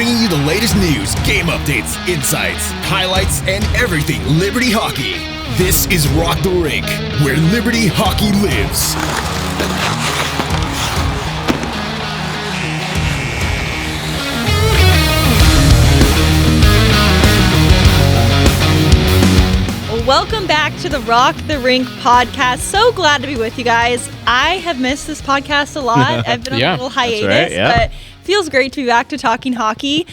bringing you the latest news, game updates, insights, highlights, and everything Liberty Hockey. This is Rock the Rink, where Liberty Hockey lives. Welcome back to the Rock the Rink podcast. So glad to be with you guys. I have missed this podcast a lot. I've been on a little hiatus, but feels great to be back to talking hockey.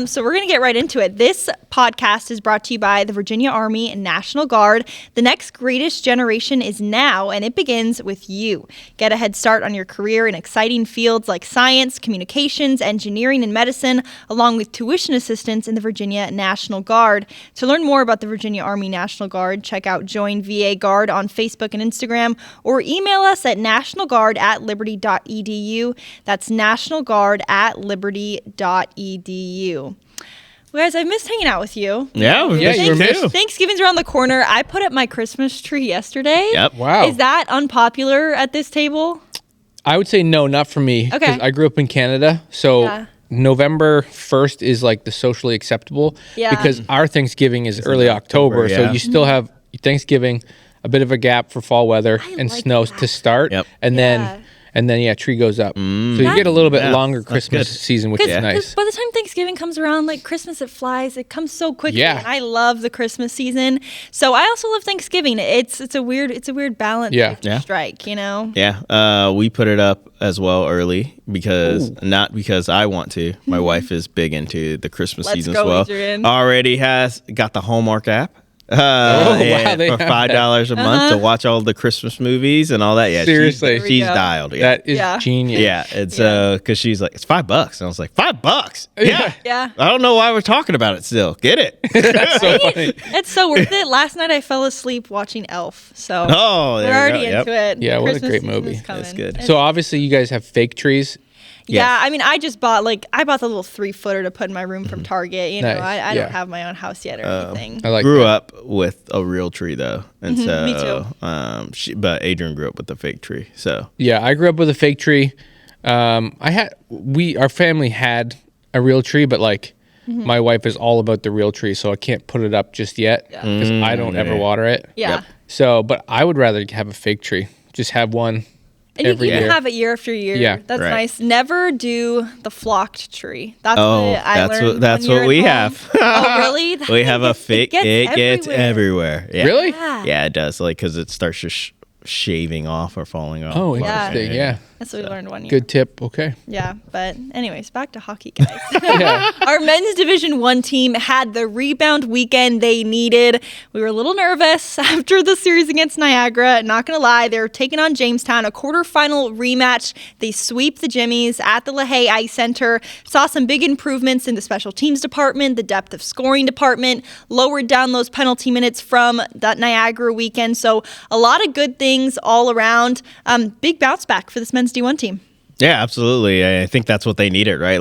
So we're going to get right into it. This podcast is brought to you by the Virginia Army and National Guard. The next greatest generation is now, and it begins with you. Get a head start on your career in exciting fields like science, communications, engineering, and medicine, along with tuition assistance in the Virginia National Guard. To learn more about the Virginia Army National Guard, check out Join VA Guard on Facebook and Instagram, or email us at nationalguard@liberty.edu. That's nationalguard@liberty.edu. Well, guys, I've missed hanging out with you. Yeah, you were missed. Thanksgiving's around the corner. I put up my Christmas tree yesterday. Yep. Wow. Is that unpopular at this table? I would say no, not for me. Okay. 'Cause I grew up in Canada, so November 1st is like the socially acceptable. Yeah. Because our Thanksgiving is early October, so you still have Thanksgiving, a bit of a gap for fall weather and like snow that. to start, and then tree goes up. So you get a little bit longer Christmas season, which is nice. By the time Thanksgiving comes around, like Christmas, it flies. It comes so quickly. Yeah. And I love the Christmas season. So I also love Thanksgiving. It's a weird balance to strike, you know? Yeah. We put it up as well early not because I want to. My wife is big into the Christmas season as well. Adrian. Already got the Hallmark app. For $5 a month to watch all the Christmas movies and all that. Yeah, seriously, she's dialed. Yeah. That is genius. Yeah, it's because she's like, it's $5, and I was like, $5? Yeah. I don't know why we're talking about it still. Get it? That's so funny. It's so worth it. Last night I fell asleep watching Elf, so we're already into it. Yeah, what a Christmas great season movie. is coming. That's good. So obviously you guys have fake trees. Yeah, I mean, I just bought the little 3-footer to put in my room from Target. You know, Nice. I don't have my own house yet or anything. I like grew that. up with a real tree though, and so me too. But Adrian grew up with the fake tree. So yeah, I grew up with a fake tree. Our family had a real tree, but my wife is all about the real tree, so I can't put it up just yet because I don't ever water it. Yeah. Yep. So, but I would rather have a fake tree. Just have one. And every you can year. have it year after year. Yeah. That's Right. nice. Never do the flocked tree. That's what I learned. That's when what you're we at home. have. Oh, really? We have a fake. It gets everywhere. Yeah. Really? Yeah, it does. Because it starts just shaving off or falling off. Oh, interesting. Yeah. That's what we learned one year. Good tip. Okay. Yeah, but anyways, back to hockey, guys. Our men's Division 1 team had the rebound weekend they needed. We were a little nervous after the series against Niagara. Not going to lie, they're taking on Jamestown, a quarterfinal rematch. They sweep the Jimmies at the LaHaye Ice Center. Saw some big improvements in the special teams department, the depth of scoring department, lowered down those penalty minutes from that Niagara weekend. So a lot of good things all around. Big bounce back for this men's D1 team. Yeah, absolutely. I think that's what they needed, right?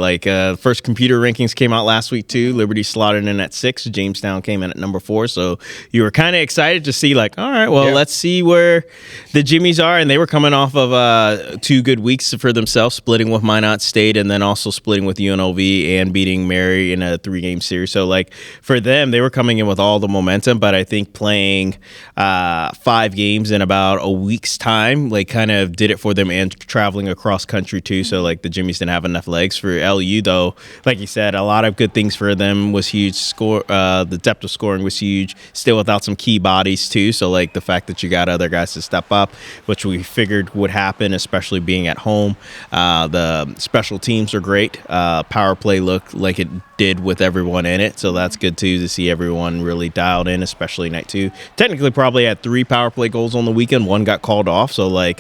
First computer rankings came out last week, too. Liberty slotted in at 6. Jamestown came in at number 4. So you were kind of excited to see, all right, let's see where the Jimmies are. And they were coming off of 2 good weeks for themselves, splitting with Minot State and then also splitting with UNLV and beating Mary in a 3-game series. So, for them, they were coming in with all the momentum. But I think playing 5 games in about a week's time, kind of did it for them and traveling across country too, so the Jimmies didn't have enough legs. For LU though, like you said, a lot of good things for them was huge. The depth of scoring was huge, still without some key bodies too, so the fact that you got other guys to step up, which we figured would happen, especially being at home. The special teams are great. Power play looked like it did with everyone in it, so that's good too, to see everyone really dialed in, especially night 2. Technically probably had 3 power play goals on the weekend, 1 got called off, so I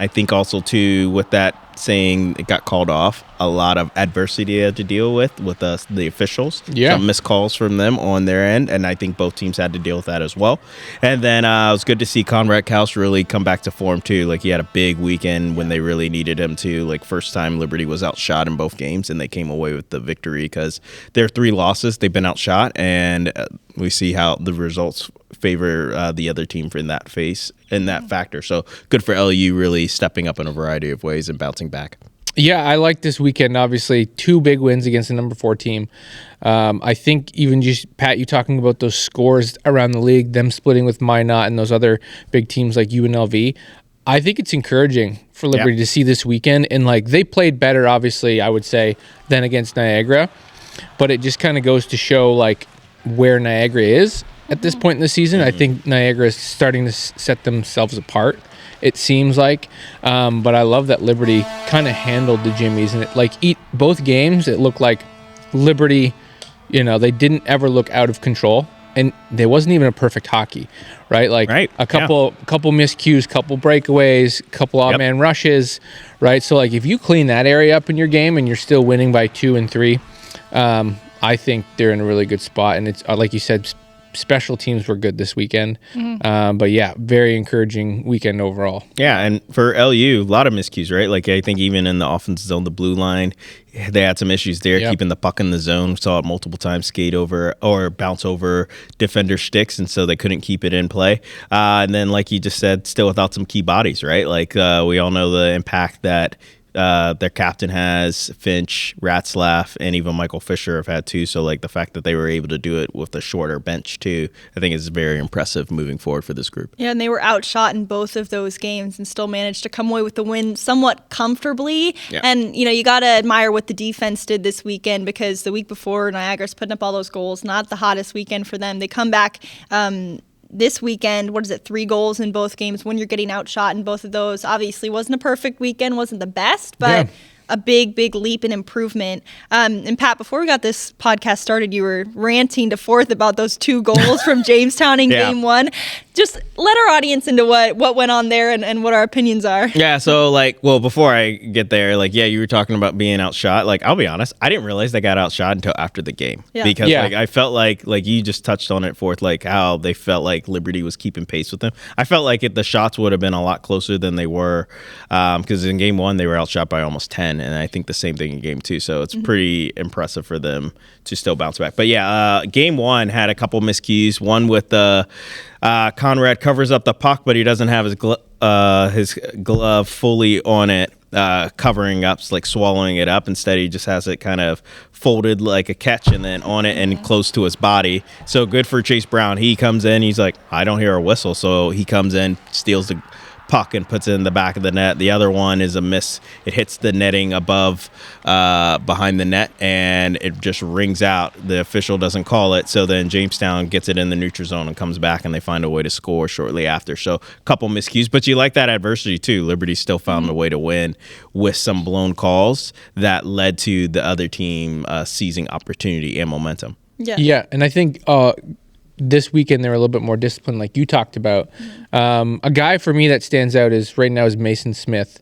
think also too, with that saying it got called off, a lot of adversity had to deal with the officials. Some missed calls from them on their end, and I think both teams had to deal with that as well. And then it was good to see Conrad Kaus really come back to form too. He had a big weekend when they really needed him to. First time Liberty was outshot in both games, and they came away with the victory because their 3 losses, they've been outshot, and we see how the results favor the other team in that factor. So good for LU really stepping up in a variety of ways and bouncing back. Yeah, I like this weekend. Obviously, 2 big wins against the number 4 team. I think even just, Pat, you talking about those scores around the league, them splitting with Minot and those other big teams like UNLV, I think it's encouraging for Liberty to see this weekend. And, like, they played better, obviously, I would say, than against Niagara. But it just kind of goes to show, like, where Niagara is at this point in the season. I think Niagara is starting to set themselves apart, it seems like. But I love that Liberty kind of handled the Jimmies. And, both games, it looked like Liberty, they didn't ever look out of control. And there wasn't even a perfect hockey, right? A couple miscues, couple breakaways, couple odd man rushes, right? So, if you clean that area up in your game and you're still winning by 2 and 3, I think they're in a really good spot. And it's like you said, special teams were good this weekend. But yeah, very encouraging weekend overall. Yeah, and for LU, a lot of miscues, right? I think even in the offense zone, the blue line, they had some issues there, keeping the puck in the zone. Saw it multiple times skate over or bounce over defender sticks, and so they couldn't keep it in play. And then, like you just said, still without some key bodies, right? We all know the impact that their captain has, Finch, Ratzlaff, and even Michael Fisher have had too. So the fact that they were able to do it with a shorter bench too, I think is very impressive moving forward for this group. Yeah, and they were outshot in both of those games and still managed to come away with the win somewhat comfortably. Yeah. And, you got to admire what the defense did this weekend, because the week before, Niagara's putting up all those goals, not the hottest weekend for them. They come back this weekend, 3 goals in both games when you're getting outshot in both of those. Obviously wasn't a perfect weekend, wasn't the best, but a big leap in improvement. And Pat, before we got this podcast started, you were ranting to Forth about those 2 goals from Jamestown in game 1. Just let our audience into what went on there and what our opinions are. Yeah, so before I get there, you were talking about being outshot. I'll be honest, I didn't realize they got outshot until after the game. Yeah. Because I felt like you just touched on it, Forth, how they felt like Liberty was keeping pace with them. I felt like the shots would have been a lot closer than they were, because in game 1 they were outshot by almost 10, and I think the same thing in game 2. So it's pretty impressive for them to still bounce back. But game 1 had a couple miscues. One with Conrad covers up the puck, but he doesn't have his glove fully on it, covering up, swallowing it up. Instead, he just has it kind of folded like a catch and then on it and close to his body. So good for Chase Brown. He comes in, he's like, I don't hear a whistle. So he comes in, steals the puck and puts it in the back of the net. The other one is a miss. It hits the netting above, behind the net, and it just rings out. The official doesn't call it, so then Jamestown gets it in the neutral zone and comes back, and they find a way to score shortly after. So a couple miscues, but you like that adversity too. Liberty still found a way to win with some blown calls that led to the other team seizing opportunity and momentum. Yeah, and I think this weekend they were a little bit more disciplined, like you talked about. A guy for me that stands out is Mason Smith.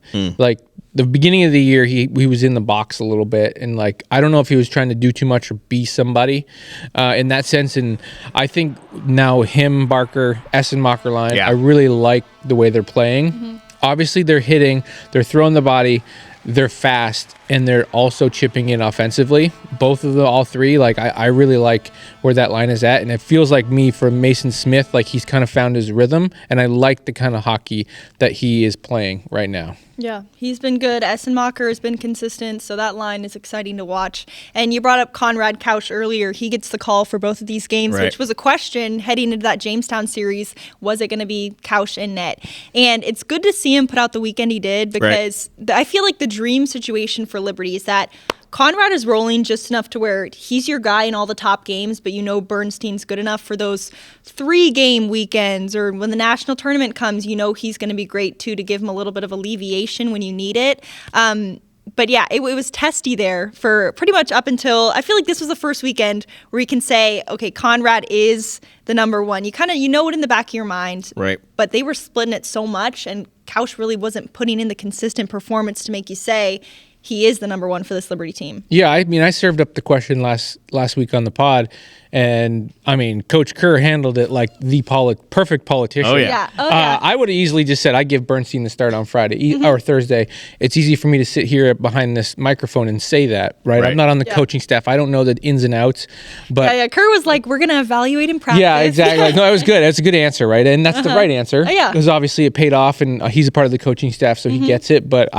The beginning of the year, he was in the box a little bit, and I don't know if he was trying to do too much or be somebody in that sense. And I think now him, Barker, Essenmacher line, I really like the way they're playing. Obviously, they're hitting, they're throwing the body, they're fast, and they're also chipping in offensively. Both of all three, I really like where that line is at, and it feels like me for Mason Smith, he's kind of found his rhythm, and I like the kind of hockey that he is playing right now. Yeah, he's been good. Essenmacher has been consistent, so that line is exciting to watch. And you brought up Conrad Couch earlier. He gets the call for both of these games, which was a question heading into that Jamestown series. Was it going to be Couch and net? And it's good to see him put out the weekend he did, because I feel like the dream situation for Liberty is that Conrad is rolling just enough to where he's your guy in all the top games, but Bernstein's good enough for those 3-game weekends, or when the national tournament comes, he's going to be great too, to give him a little bit of alleviation when you need it. But yeah, it was testy there for pretty much up until, I feel like this was the first weekend where you can say, okay, Conrad is the number one. You kind of, it in the back of your mind. Right. But they were splitting it so much, and Couch really wasn't putting in the consistent performance to make you say he is the number one for this Liberty team. Yeah, I served up the question last week on the pod, And I mean, Coach Kerr handled it like the perfect politician. Oh yeah. I would have easily just said, I give Bernstein the start on Friday or Thursday. It's easy for me to sit here behind this microphone and say that, right? I'm not on the coaching staff. I don't know the ins and outs. But Kerr was like, we're going to evaluate in practice. Yeah, exactly. Like, no, it was good. That's a good answer, right? And that's the right answer. Yeah. Because obviously it paid off, and he's a part of the coaching staff, so he gets it. But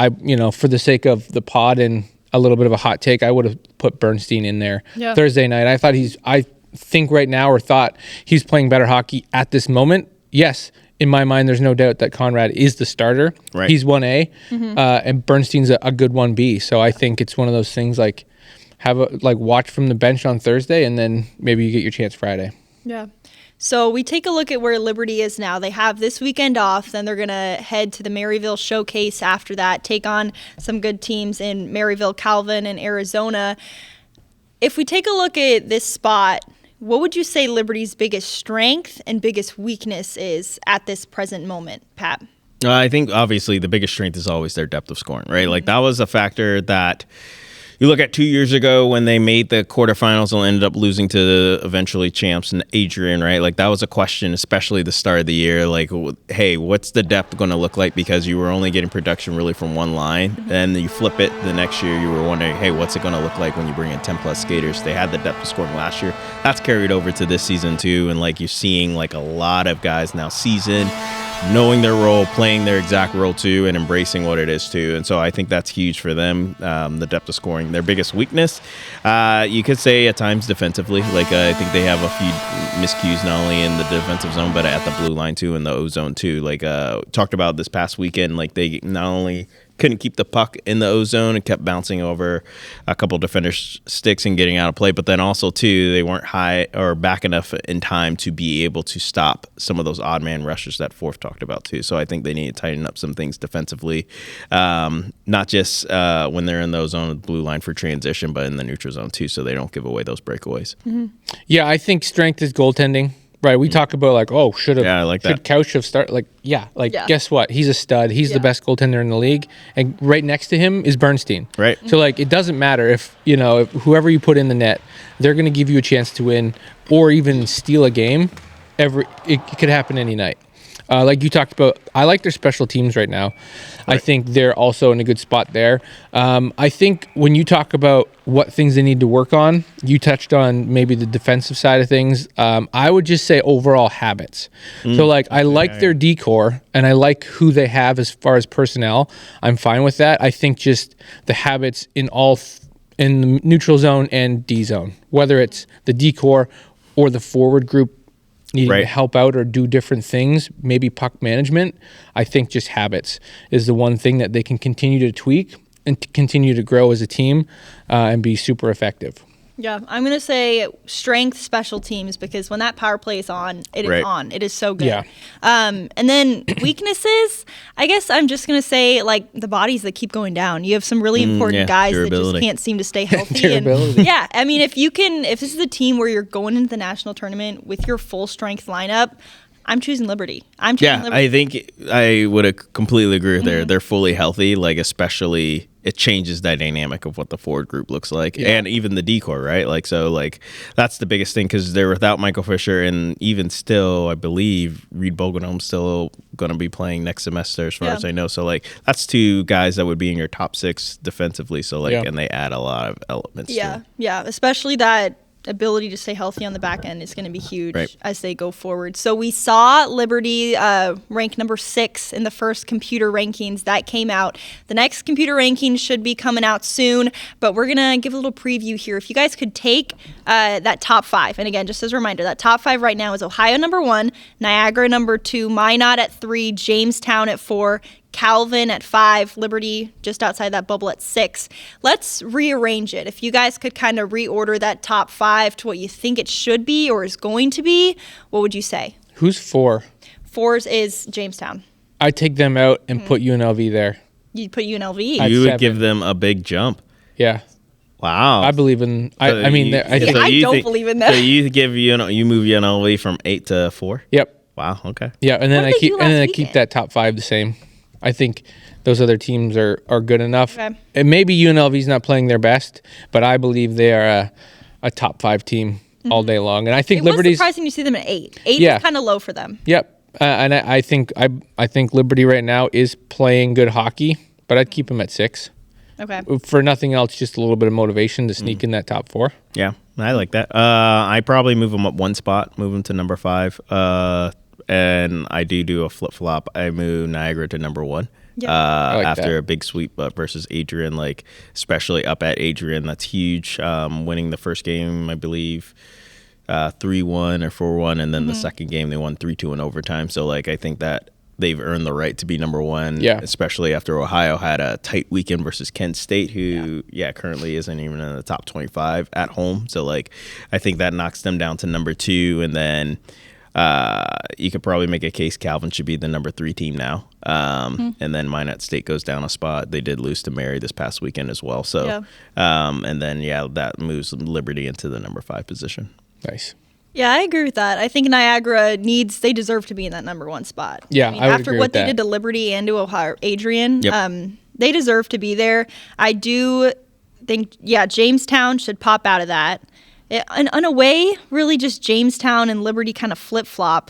for the sake of the pod and a little bit of a hot take, I would have put Bernstein in there Thursday night. I think right now, or thought he's playing better hockey at this moment. Yes, in my mind, there's no doubt that Conrad is the starter. Right. He's 1A, and Bernstein's a good 1B. So I think it's one of those things like watch from the bench on Thursday, and then maybe you get your chance Friday. Yeah. So we take a look at where Liberty is now. They have this weekend off, then they're going to head to the Maryville Showcase after that, take on some good teams in Maryville, Calvin, and Arizona. If we take a look at this spot, what would you say Liberty's biggest strength and biggest weakness is at this present moment, Pat? I think obviously the biggest strength is always their depth of scoring, right? Like that was a factor that you look at 2 years ago when they made the quarterfinals and ended up losing to the eventually champs and Adrian, right? Like that was a question, especially the start of the year. Like, hey, what's the depth going to look like? Because you were only getting production really from one line. And then you flip it the next year, you were wondering, hey, what's it going to look like when you bring in 10 plus skaters? They had the depth of scoring last year. That's carried over to this season too. And like you're seeing like a lot of guys now seasoned, knowing their role, playing their exact role too, and embracing what it is too. And so I think that's huge for them, the depth of scoring. Their biggest weakness, you could say at times defensively. Like I think they have a few miscues not only in the defensive zone, but at the blue line too, and the O zone too. Like talked about this past weekend, like they not only couldn't keep the puck in the O zone and kept bouncing over a couple defenders' sticks and getting out of play. But then also, too, they weren't high or back enough in time to be able to stop some of those odd man rushes that Forth talked about, too. So I think they need to tighten up some things defensively, not just when they're in the zone, blue line for transition, but in the neutral zone, too, so they don't give away those breakaways. Yeah, I think strength is goaltending. Right, we talk about like, should Couch have started? Guess what? He's a stud. He's the best goaltender in the league, and right next to him is Bernstein. Right. So like, it doesn't matter if whoever you put in the net, they're going to give you a chance to win or even steal a game. It could happen any night. Like you talked about, I like their special teams right now. Right. I think they're also in a good spot there. I think when you talk about what things they need to work on, you touched on maybe the defensive side of things. I would just say overall habits. So like, I like their decor and I like who they have as far as personnel. I'm fine with that. I think just the habits in in the neutral zone and D zone, whether it's the decor or the forward group needing to help out or do different things, maybe puck management. I think just habits is the one thing that they can continue to tweak and to continue to grow as a team and be super effective. Yeah, I'm going to say strength, special teams, because when that power play is on, it is on. It is so good. Yeah. And then weaknesses, I guess I'm just going to say, like, the bodies that keep going down. You have some really important guys durability. That just can't seem to stay healthy. Yeah, I mean, if this is a team where you're going into the national tournament with your full strength lineup, I'm choosing Liberty. Liberty. I think I would completely agree with there. They're fully healthy, like especially it changes that dynamic of what the forward group looks like and even the decor, right? Like, so like that's the biggest thing because they're without Michael Fisher and even still, I believe Reed Bogenholm's still going to be playing next semester as far as I know. So like that's two guys that would be in your top six defensively. So like, and they add a lot of elements. Yeah. Especially that ability to stay healthy on the back end is going to be huge as they go forward. So we saw Liberty rank number 6 in the first computer rankings that came out. The next computer rankings should be coming out soon, but we're going to give a little preview here. If you guys could take that top 5, and again, just as a reminder, that top 5 right now is Ohio number 1, Niagara number 2, Minot at 3, Jamestown at 4, Calvin at 5, Liberty just outside that bubble at 6. Let's rearrange it. If you guys could kind of reorder that top 5 to what you think it should be or is going to be, what would you say? Who's 4? 4 is Jamestown. I'd take them out and put UNLV there. You'd put UNLV? You would give them a big jump. Yeah. Wow. I believe in. I don't believe in that. So you move UNLV from 8 to 4? Yep. Wow. Okay. Yeah, and then I keep that top 5 the same. I think those other teams are good enough. Okay. And maybe UNLV's not playing their best, but I believe they are a top 5 team all day long. And I think it was Liberty's surprising you see them at 8. 8 is kind of low for them. Yep. And I think Liberty right now is playing good hockey, but I'd keep them at 6. Okay. For nothing else, just a little bit of motivation to sneak in that top 4. Yeah, I like that. I probably move them up 1 spot, move them to number 5. And I do a flip-flop. I move Niagara to number 1. Yeah. After a big sweep versus Adrian, like especially up at Adrian, that's huge. Winning the first game, I believe, 3-1 or 4-1, and then the second game they won 3-2 in overtime. So like I think that they've earned the right to be number 1. Yeah. Especially after Ohio had a tight weekend versus Kent State, who currently isn't even in the top 25 at home. So like I think that knocks them down to number 2, and then. You could probably make a case Calvin should be the number 3 team now. And then Minot State goes down a spot. They did lose to Mary this past weekend as well. So, and then, that moves Liberty into the number 5 position. Nice. Yeah, I agree with that. I think Niagara they deserve to be in that number 1 spot. Yeah, I mean, I would after agree what with they that. did to Liberty and to Ohio, Adrian, Yep. They deserve to be there. I do think, Jamestown should pop out of that. In a way, really just Jamestown and Liberty kind of flip-flop.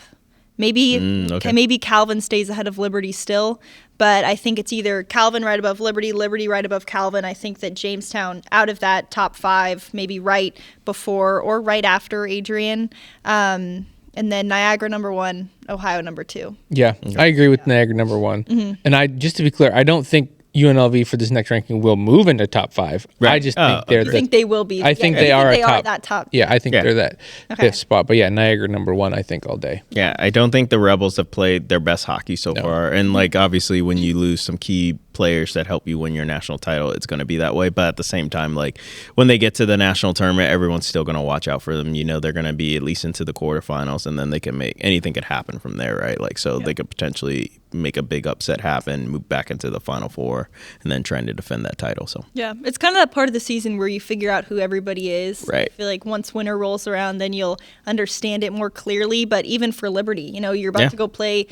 Maybe maybe Calvin stays ahead of Liberty still, but I think it's either Calvin right above Liberty, Liberty right above Calvin. I think that Jamestown out of that top 5, maybe right before or right after Adrian, and then Niagara number 1, Ohio number 2. Yeah, I agree with Niagara number 1. And just to be clear, I don't think UNLV for this next ranking will move into top 5. Right. I just think they're. I think they will be. I think they are that top. Yeah, I think they're that 5th spot. But Niagara number 1. I think all day. Yeah, I don't think the Rebels have played their best hockey so far. And like obviously, when you lose some key players that help you win your national title, it's going to be that way. But at the same time, like when they get to the national tournament, everyone's still going to watch out for them. You know, they're going to be at least into the quarterfinals, and then they can anything could happen from there, right? Like so, they could potentially make a big upset happen, move back into the Final Four, and then trying to defend that title. So it's kind of that part of the season where you figure out who everybody is. Right. I feel like once winter rolls around, then you'll understand it more clearly. But even for Liberty, you're about to go play,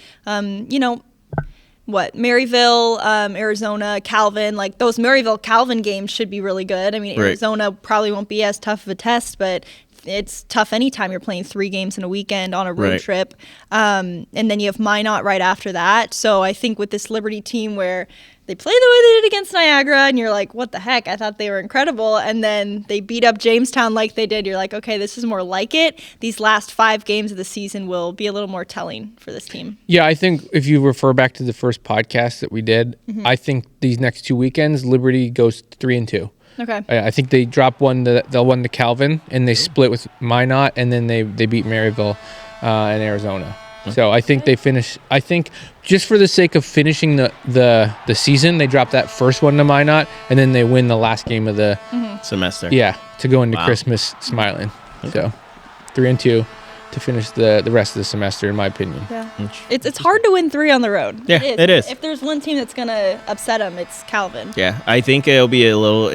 Maryville, Arizona, Calvin. Like those Maryville Calvin games should be really good. I mean, Arizona probably won't be as tough of a test, but it's tough anytime you're playing 3 games in a weekend on a road trip. And then you have Minot right after that. So I think with this Liberty team where they play the way they did against Niagara, and you're like, what the heck? I thought they were incredible. And then they beat up Jamestown like they did. You're like, okay, this is more like it. These last 5 games of the season will be a little more telling for this team. Yeah, I think if you refer back to the first podcast that we did, I think these next 2 weekends, Liberty goes 3-2. Okay. I think they drop one to Calvin, and they split with Minot, and then they beat Maryville in Arizona. So I think they finish. I think just for the sake of finishing the season, they drop that first one to Minot, and then they win the last game of the semester. Yeah, to go into Christmas smiling. So 3-2 to finish the rest of the semester, in my opinion. Yeah, it's hard to win 3 on the road. Yeah, it is. If there's one team that's gonna upset them, it's Calvin. Yeah, I think it'll be a little.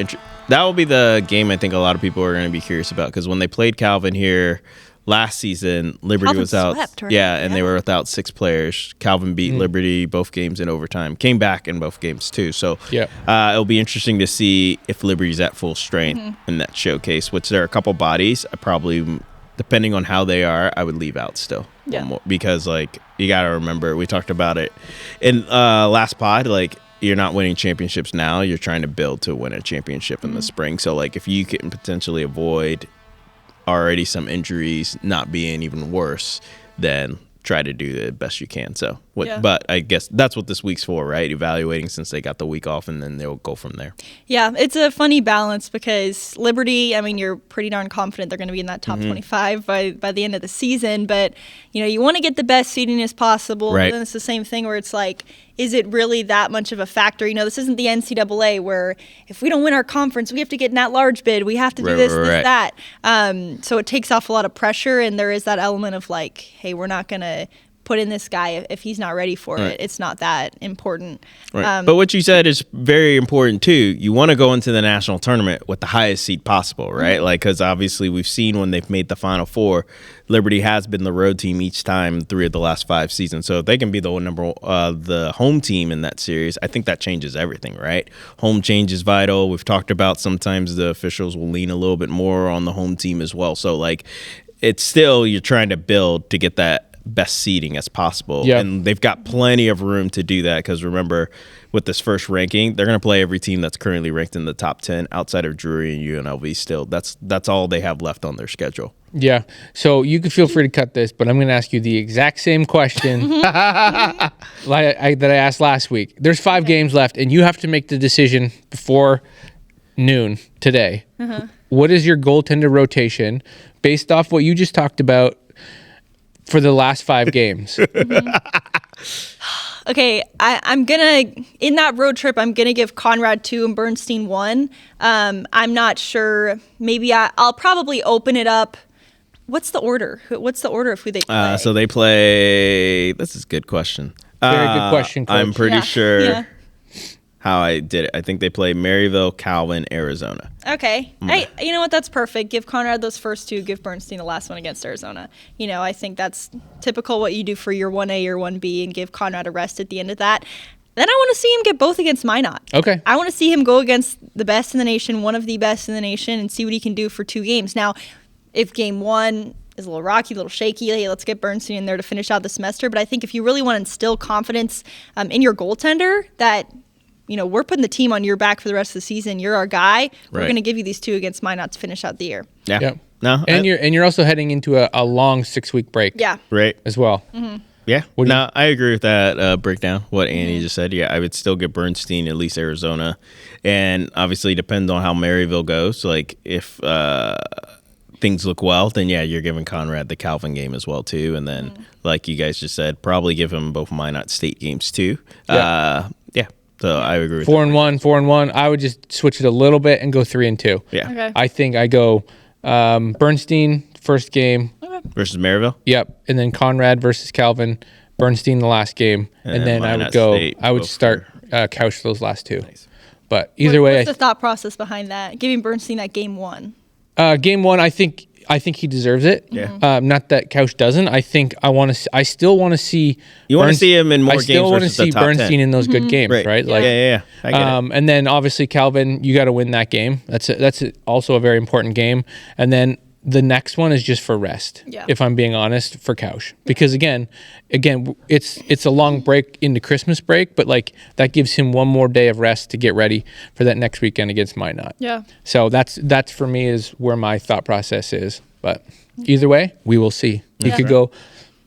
That will be the game I think a lot of people are going to be curious about, because when they played Calvin here last season, Liberty Calvin was out. Swept, right? And they were without 6 players. Calvin beat Liberty both games in overtime. Came back in both games too. So it'll be interesting to see if Liberty's at full strength in that showcase. Which there are a couple bodies. I probably, depending on how they are, I would leave out still. Yeah. Because like you got to remember, we talked about it in last pod. Like, you're not winning championships now. You're trying to build to win a championship in the spring. So like if you can potentially avoid already some injuries not being even worse, then try to do the best you can. So, but I guess that's what this week's for, right? Evaluating since they got the week off, and then they'll go from there. Yeah, it's a funny balance because Liberty, I mean, you're pretty darn confident they're going to be in that top 25 by the end of the season, but you want to get the best seeding as possible. Right. But then it's the same thing where it's like, is it really that much of a factor? This isn't the NCAA where if we don't win our conference, we have to get in that large bid. We have to do this, that. So it takes off a lot of pressure, and there is that element of like, hey, we're not going to put in this guy if he's not ready for it. It's not that important. Right. But what you said is very important too. You want to go into the national tournament with the highest seed possible, right? Mm-hmm. Like, because obviously we've seen when they've made the Final Four, Liberty has been the road team each time 3 of the last 5 seasons. So if they can be the home team in that series, I think that changes everything, right? Home change is vital. We've talked about sometimes the officials will lean a little bit more on the home team as well. So like, it's still, you're trying to build to get that best seeding as possible. Yep. And they've got plenty of room to do that because remember, with this first ranking, they're going to play every team that's currently ranked in the top 10 outside of Drury and UNLV still. That's all they have left on their schedule. Yeah. So you can feel free to cut this, but I'm going to ask you the exact same question that I asked last week. There's 5 games left, and you have to make the decision before noon today. What is your goaltender rotation based off what you just talked about for the last 5 games? Okay, I'm gonna, in that road trip, I'm gonna give Conrad 2 and Bernstein 1. I'm not sure. Maybe I'll probably open it up. What's the order? What's the order of who they play? So they play. This is a good question. Very good question, Coach. I'm pretty sure how I did it. I think they play Maryville, Calvin, Arizona. Okay. You know what? That's perfect. Give Conrad those first 2. Give Bernstein the last one against Arizona. I think that's typical what you do for your 1A, your 1B, and give Conrad a rest at the end of that. Then I want to see him get both against Minot. Okay. I want to see him go against the best in the nation, one of the best in the nation, and see what he can do for 2 games. Now, if game 1 is a little rocky, a little shaky, hey, let's get Bernstein in there to finish out the semester. But I think if you really want to instill confidence in your goaltender that – we're putting the team on your back for the rest of the season. You're our guy. We're going to give you these 2 against Minot to finish out the year. Yeah. Yep. No. And you're also heading into a long 6-week break. Yeah. Right. As well. Mm-hmm. Yeah. No, I agree with that breakdown. What Annie just said. Yeah, I would still get Bernstein, at least Arizona, and obviously depends on how Maryville goes. Like if things look well, then yeah, you're giving Conrad the Calvin game as well too, and then like you guys just said, probably give him both Minot State games too. Yeah. So I agree with 4-1. I would just switch it a little bit and go 3-2. Yeah. Okay. I think I go Bernstein first game versus Maryville. Yep, and then Conrad versus Calvin. Bernstein the last game, and then I would go. State, I would start Couch those last 2. Nice. But either way, what's the thought process behind that? Giving Bernstein that game 1. Game 1, I think he deserves it. Yeah. Not that Couch doesn't. I think I still want to see. You want to see him in more games. I still want to see Bernstein 10. in those good games, right? Yeah. Like, yeah. I get it. And then obviously Calvin, you got to win that game. That's also a very important game. And then the next one is just for rest. Yeah. If I'm being honest, for Couch, because again, it's a long break into Christmas break, but like that gives him one more day of rest to get ready for that next weekend against Minot. Yeah. So that's for me is where my thought process is. But either way, we will see. He could go.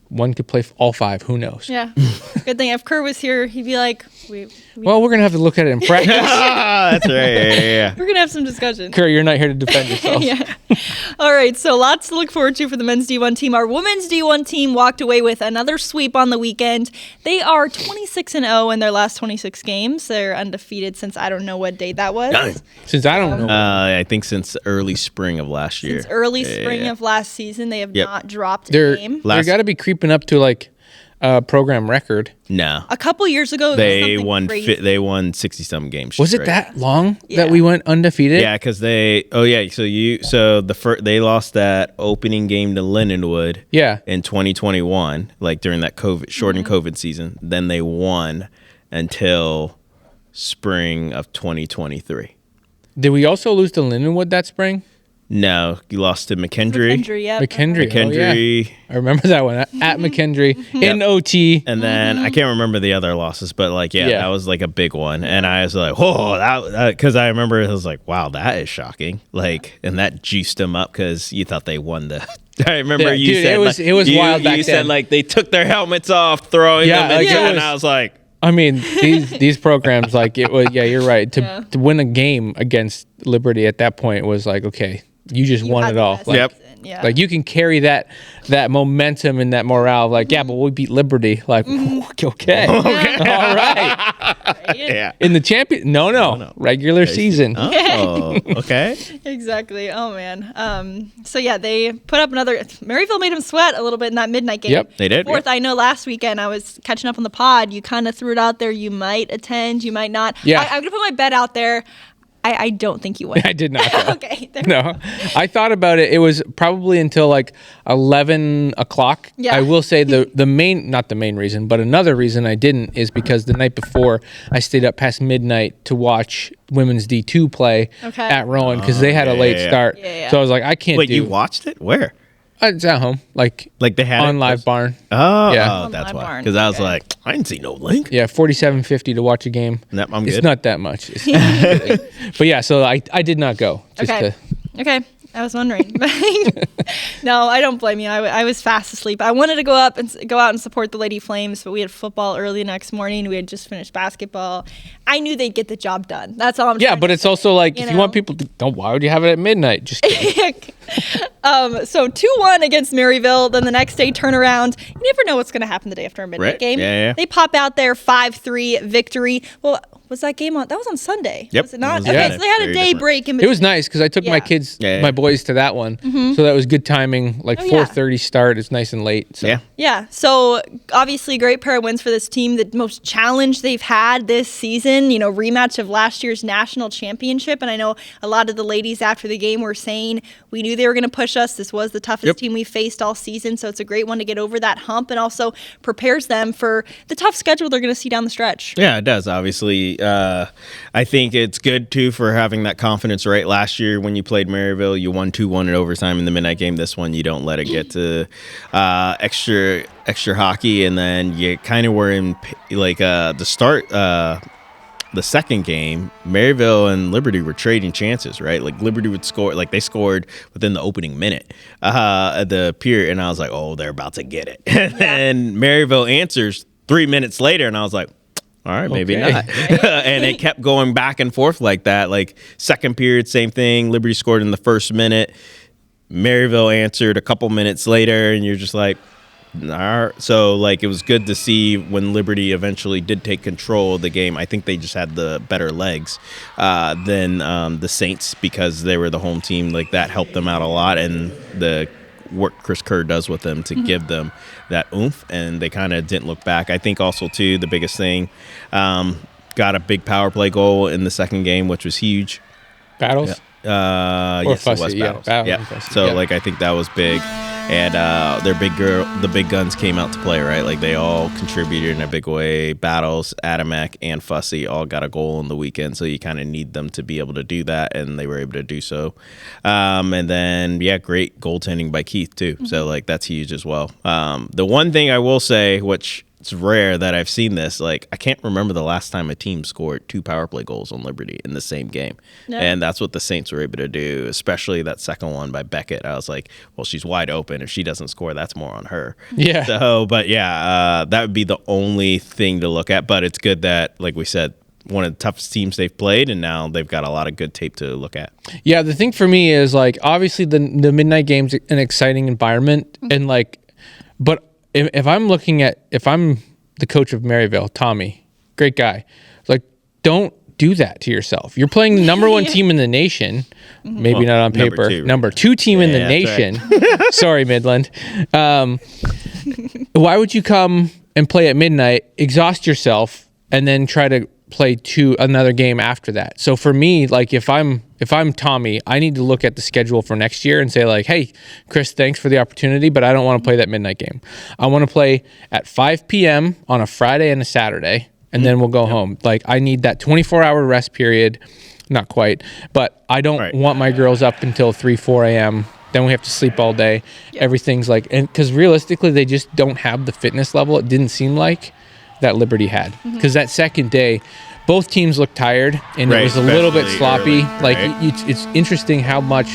One could play all 5. Who knows? Yeah. Good thing if Kerr was here, he'd be like, well, we're going to have to look at it in practice. That's right. Yeah. We're going to have some discussion. Kerr, you're not here to defend yourself. Yeah. All right. So lots to look forward to for the men's D1 team. Our women's D1 team walked away with another sweep on the weekend. They are 26-0 in their last 26 games. They're undefeated since I don't know what date that was. Since I don't know. I think since early spring of last year. Since early spring of last season, they have not dropped a game. They got to be creeping up to like program record. No. A couple years ago, they won 60-some games. Was it that long that we went undefeated? Yeah, because they they lost that opening game to Lindenwood. Yeah. In 2021, like during that shortened COVID season. Then they won until spring of 2023. Did we also lose to Lindenwood that spring? No, you lost to McKendree. McKendree. I remember that one at McKendree in OT. And then I can't remember the other losses, but that was like a big one. And I was like, whoa, that because I remember it was like, wow, that is shocking. Like, and that juiced them up because you thought they won the. I remember you said it was wild back then. You said like they took their helmets off, throwing them into it, and I was like. I mean, these programs, like it was. Yeah, you're right. To win a game against Liberty at that point was like, okay. You won it all. Yep. Yeah. Like you can carry that momentum and that morale. Like, yeah, but we beat Liberty. Like, okay. All right. Yeah. In the champion? No. Regular season. Oh, okay. Exactly. Oh man. So yeah, they put up another. Maryville made them sweat a little bit in that midnight game. Yep, they did. Fourth, I know last weekend I was catching up on the pod. You kind of threw it out there. You might attend. You might not. Yeah. I'm gonna put my bet out there. I don't think you would. I did not go. Okay. No. I thought about it. It was probably until like 11 o'clock. Yeah. I will say not the main reason, but another reason I didn't is because the night before I stayed up past midnight to watch women's D2 play at Rowan because they had a late start. Yeah. So I was like, I can't Wait, you watched it? Where? It's at home. Like they had on it Live Barn. Oh, Yeah. that's Live why. Barn. Because I was Okay. like, I didn't see no link. Yeah, $47.50 to watch a game. Nope, I'm It's good. not that much. But yeah, so I did not go. Okay. I was wondering. No, I don't blame you. I was fast asleep. I wanted to go out and support the Lady Flames, but we had football early next morning. We had just finished basketball. I knew they'd get the job done. That's all I'm Yeah, trying but to it's say, also like, you if know? you want people to, why would you have it at midnight? Just kidding. So 2-1 against Maryville. Then the next day turnaround. You never know what's going to happen the day after a midnight Right. game. Yeah. They pop out there 5-3 victory. Well, was that game on? That was on Sunday. Yep. Was it not? It was Okay, Sunday. so they had a Very day different. break in It between. was nice because I took my Yeah. kids, Yeah. my boys to that one. So that was good timing. Like Oh, yeah. 4:30 start. It's nice and late. So. Yeah. Yeah, so obviously great pair of wins for this team. The most challenge they've had this season, rematch of last year's national championship. And I know a lot of the ladies after the game were saying we knew they were going to push us. This was the toughest team we faced all season. So it's a great one to get over that hump and also prepares them for the tough schedule they're going to see down the stretch. Yeah, it does. Obviously, I think it's good too for having that confidence. Right, last year when you played Maryville, you won 2-1 in overtime in the midnight game. This one, you don't let it get to extra hockey, and then you kind of were in the start. The second game, Maryville and Liberty were trading chances, right? Like Liberty would score, like they scored within the opening minute at the period, and I was like, oh, they're about to get it. And Maryville answers 3 minutes later, and I was like, all right, maybe not. And it kept going back and forth like that. Like second period, same thing. Liberty scored in the first minute. Maryville answered a couple minutes later, and you're just like, so like it was good to see when Liberty eventually did take control of the game. I think they just had the better legs than the Saints because they were the home team. Like that helped them out a lot, and the work Chris Kerr does with them to give them that oomph, and they kind of didn't look back. I think also too the biggest thing, got a big power play goal in the second game, which was huge. Battles? Yes, Fussy, it was yeah, Battles. Battles Yeah. and Fussy, So yeah. like I think that was big, and the big guns came out to play, right? Like they all contributed in a big way. Battles, Adamek, and Fussy all got a goal in the weekend, so you kind of need them to be able to do that, and they were able to do so. And then great goaltending by Keith too. So like that's huge as well. The one thing I will say, which it's rare that I've seen this. Like, I can't remember the last time a team scored 2 power play goals on Liberty in the same game. No. And that's what the Saints were able to do, especially that second one by Beckett. I was like, well, she's wide open. If she doesn't score, that's more on her. Yeah. So, but that would be the only thing to look at. But it's good that, like we said, one of the toughest teams they've played, and now they've got a lot of good tape to look at. Yeah, the thing for me is, like, obviously the midnight game's an exciting environment, and like, but if I'm the coach of Maryville, Tommy, great guy, like, don't do that to yourself. You're playing the number one team in the nation, maybe not on paper, number two team in the nation. Right. Sorry, Midland. Why would you come and play at midnight, exhaust yourself, and then try to play another game after that? So for me, like, if I'm Tommy, I need to look at the schedule for next year and say, like, hey, Chris, thanks for the opportunity, but I don't want to play that midnight game. I want to play at 5 p.m. on a Friday and a Saturday, and then we'll go home. Like, I need that 24-hour rest period. Not quite, but I don't want my girls up until 3, 4 a.m. Then we have to sleep all day. Yep. Everything's like, and because realistically, they just don't have the fitness level. It didn't seem like that Liberty had, because that second day, both teams looked tired, and it was a little bit sloppy. Early, it's interesting how much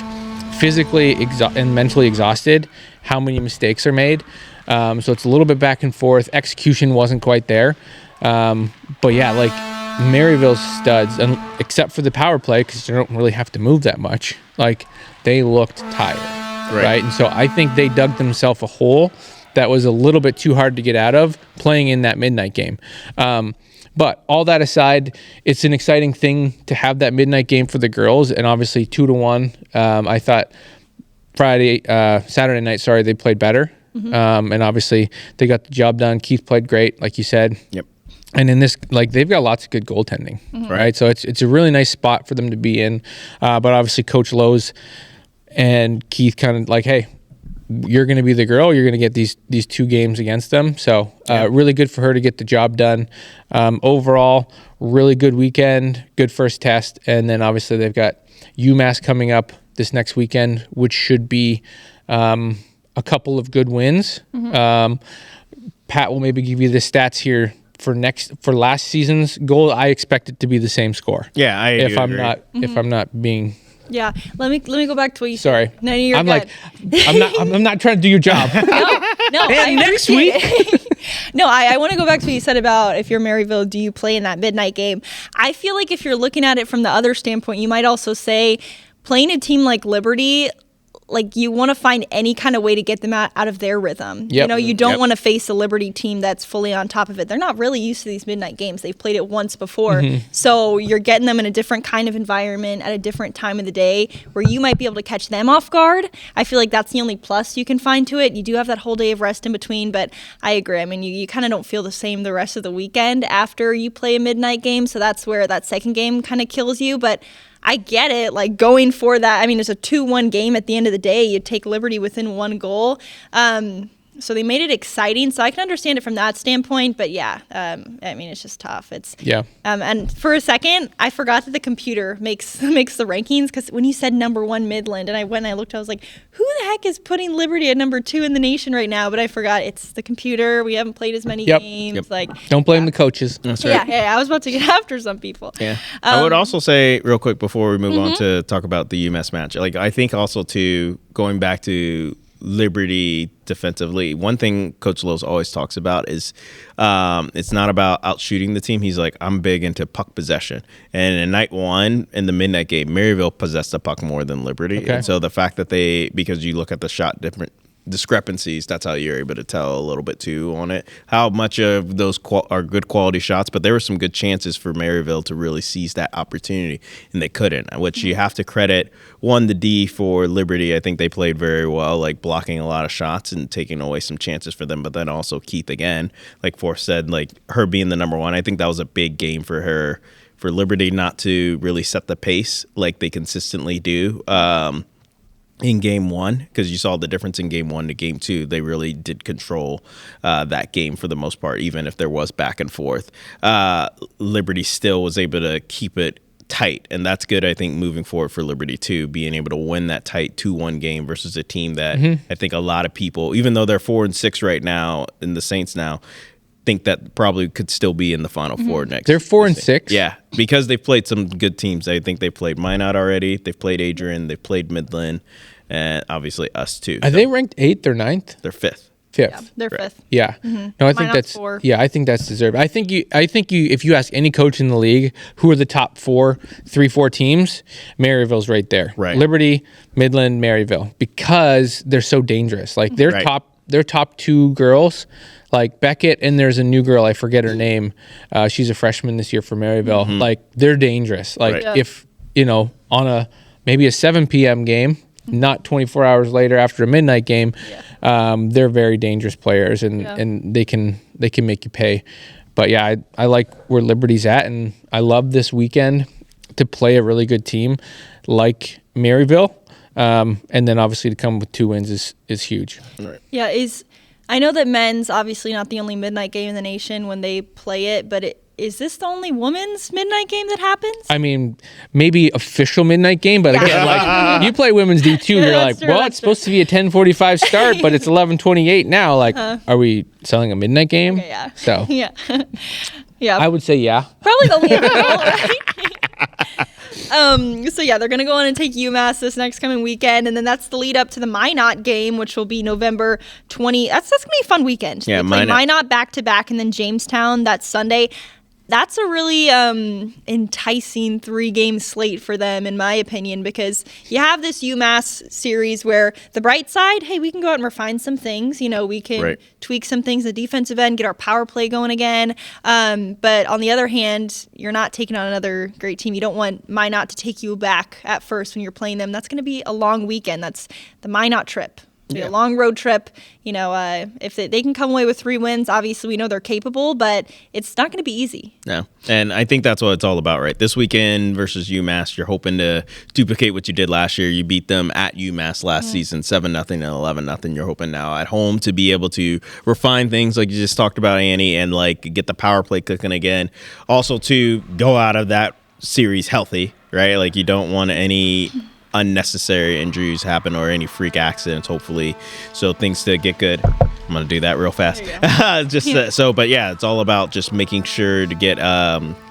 physically and mentally exhausted, how many mistakes are made. So it's a little bit back and forth. Execution wasn't quite there. But yeah, like, Maryville's studs, and except for the power play, because they don't really have to move that much, like, they looked tired. right? And so I think they dug themselves a hole that was a little bit too hard to get out of playing in that midnight game. But all that aside, it's an exciting thing to have that midnight game for the girls, and obviously 2-1. I thought Saturday night, they played better. And obviously they got the job done. Keith played great, like you said. Yep. And in this, they've got lots of good goaltending, right? So it's a really nice spot for them to be in. But obviously Coach Lowe's and Keith kind of hey, you're going to be the girl. You're going to get these 2 games against them. So really good for her to get the job done. Overall, really good weekend, good first test. And then obviously they've got UMass coming up this next weekend, which should be a couple of good wins. Pat will maybe give you the stats here for last season's goal. I expect it to be the same score. Yeah, if I'm not being. Yeah, let me go back to what you Sorry. said. No, you're good. I'm not trying to do your job. No, and next week. No, I want to go back to what you said about if you're Maryville, do you play in that midnight game? I feel like if you're looking at it from the other standpoint, you might also say playing a team like Liberty, you want to find any kind of way to get them out of their rhythm. Yep. You don't want to face a Liberty team that's fully on top of it. They're not really used to these midnight games. They've played it once before. So you're getting them in a different kind of environment at a different time of the day where you might be able to catch them off guard. I feel like that's the only plus you can find to it. You do have that whole day of rest in between, but I agree. I mean, you kind of don't feel the same the rest of the weekend after you play a midnight game. So that's where that second game kind of kills you. But I get it, going for that. I mean, it's a 2-1 game at the end of the day. You take Liberty within 1 goal. So they made it exciting. So I can understand it from that standpoint. But yeah, I mean, it's just tough. And for a second, I forgot that the computer makes the rankings, because when you said number 1 Midland, and I went and I looked, I was like, who the heck is putting Liberty at number 2 in the nation right now? But I forgot it's the computer. We haven't played as many games. Don't blame the coaches. That's right. Yeah, I was about to get after some people. Yeah. I would also say real quick before we move on to talk about the UMass match, I think also too, going back to Liberty defensively, one thing Coach Lowe's always talks about is it's not about outshooting the team. He's like, I'm big into puck possession. And in night 1 in the midnight game, Maryville possessed the puck more than Liberty. Okay. And so the fact that because you look at the shot different discrepancies, that's how you're able to tell a little bit too on it, how much of those are good quality shots. But there were some good chances for Maryville to really seize that opportunity, and they couldn't, which you have to credit the D for Liberty. I think they played very well, blocking a lot of shots and taking away some chances for them. But then also Keith, again, like Forrest said, her being the number 1, I think that was a big game for her, for Liberty not to really set the pace like they consistently do in game 1, because you saw the difference in game 1 to game 2. They really did control that game for the most part, even if there was back and forth. Liberty still was able to keep it tight, and that's good, I think, moving forward for Liberty too, being able to win that tight 2-1 game versus a team that I think a lot of people, even though they're 4-6 right now in the Saints now, think that probably could still be in the Final Four next. They're 4-6. Yeah, because they've played some good teams. I think they played Minot already. They've played Adrian. They've played Midland, and obviously us too. Are they ranked 8th or 9th? They're 5th. Yeah, they're 5th. Yeah. No, I think that's 4. Yeah, I think that's deserved. I think you if you ask any coach in the league who are the top 4 teams, Maryville's right there. Right. Liberty, Midland, Maryville, because they're so dangerous. Their top 2 girls, Beckett, and there's a new girl, I forget her name. She's a freshman this year for Maryville. They're dangerous. If on a maybe a 7 p.m. game, not 24 hours later after a midnight game, they're very dangerous players, and they can make you pay. But yeah, I like where Liberty's at, and I love this weekend to play a really good team like Maryville, and then obviously to come with 2 wins is huge. Right. Yeah, I know that men's obviously not the only midnight game in the nation when they play it, but is this the only women's midnight game that happens? I mean, maybe official midnight game, but again, you play women's D2, you're true, it's supposed to be a 10:45 start, but it's 11:28 now. Are we selling a midnight game? Okay, yeah. So yeah. Yeah. I would say yeah. Probably the only other goal, right? So yeah, they're gonna go on and take UMass this next coming weekend, and then that's the lead up to the Minot game, which will be November 20. That's gonna be a fun weekend. Yeah, they play Minot back to back, and then Jamestown that Sunday. that's a really enticing 3-game slate for them, in my opinion, because you have this UMass series where the bright side, hey, we can go out and refine some things. We can tweak some things at the defensive end, get our power play going again. But on the other hand, you're not taking on another great team. You don't want Minot to take you back at first when you're playing them. That's going to be a long weekend. That's the Minot trip. Be a long road trip. If they can come away with 3 wins, obviously we know they're capable, but it's not going to be easy. No, and I think that's what it's all about, right? This weekend versus UMass, you're hoping to duplicate what you did last year. You beat them at UMass last season, 7-0 and 11-0. You're hoping now at home to be able to refine things like you just talked about, Annie, and like get the power play cooking again. Also, to go out of that series healthy, right? Like you don't want any unnecessary injuries happen or any freak accidents, hopefully, so things to get good. I'm gonna do that real fast. But yeah, it's all about just making sure to get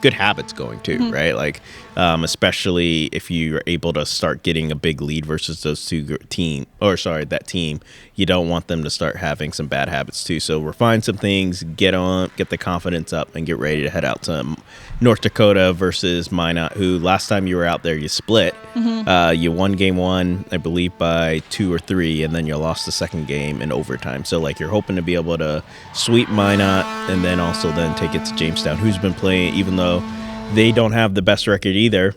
good habits going too, right? Like especially if you're able to start getting a big lead versus those that team, you don't want them to start having some bad habits too. So refine some things, get the confidence up, and get ready to head out to North Dakota versus Minot, who last time you were out there, you split. You won game 1, I believe, by 2 or 3, and then you lost the second game in overtime. So like you're hoping to be able to sweep Minot and then also then take it to Jamestown, who's been playing, even though they don't have the best record either,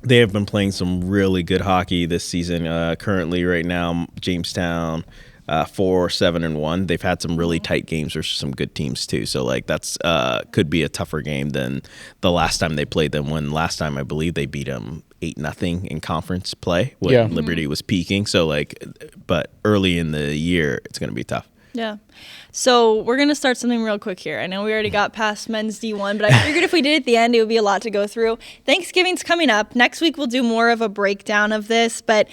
they have been playing some really good hockey this season. Currently right now, Jamestown 4-7-1. They've had some really tight games versus some good teams too. So like that's could be a tougher game than the last time they played them. When last time I believe they beat them 8-0 in conference play when Liberty was peaking. So like, but early in the year, it's going to be tough. Yeah. So we're going to start something real quick here. I know we already got past men's D1, but I figured if we did it at the end, it would be a lot to go through. Thanksgiving's coming up. Next week, we'll do more of a breakdown of this, but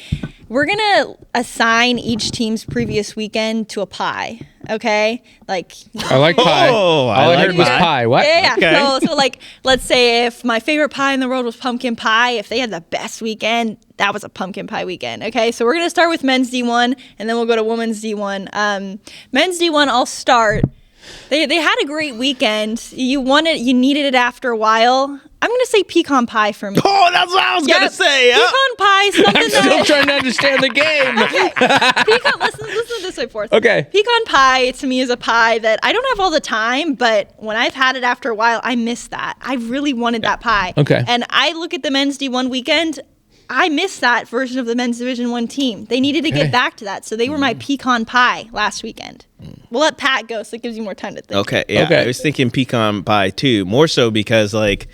we're going to assign each team's previous weekend to a pie, okay? Like, I like pie. Oh, All I heard was pie. What? Yeah. Okay. So like, let's say if my favorite pie in the world was pumpkin pie, if they had the best weekend, that was a pumpkin pie weekend, okay? So we're going to start with men's D1, and then we'll go to women's D1. Men's D1, I'll start. They had a great weekend. You needed it after a while. I'm going to say pecan pie for me. Oh, that's what I was going to say. Pecan pie, something I'm still trying to understand the game. Pecan, listen to this way forth. Okay. Pecan pie to me is a pie that I don't have all the time, but when I've had it after a while, I miss that. I really wanted that pie. Okay. And I look at the men's D1 weekend, I miss that version of the men's Division 1 team. They needed to get back to that, so they were my pecan pie last weekend. We'll let Pat go, so it gives you more time to think. Okay, yeah. Okay. I was thinking pecan pie too, more so because like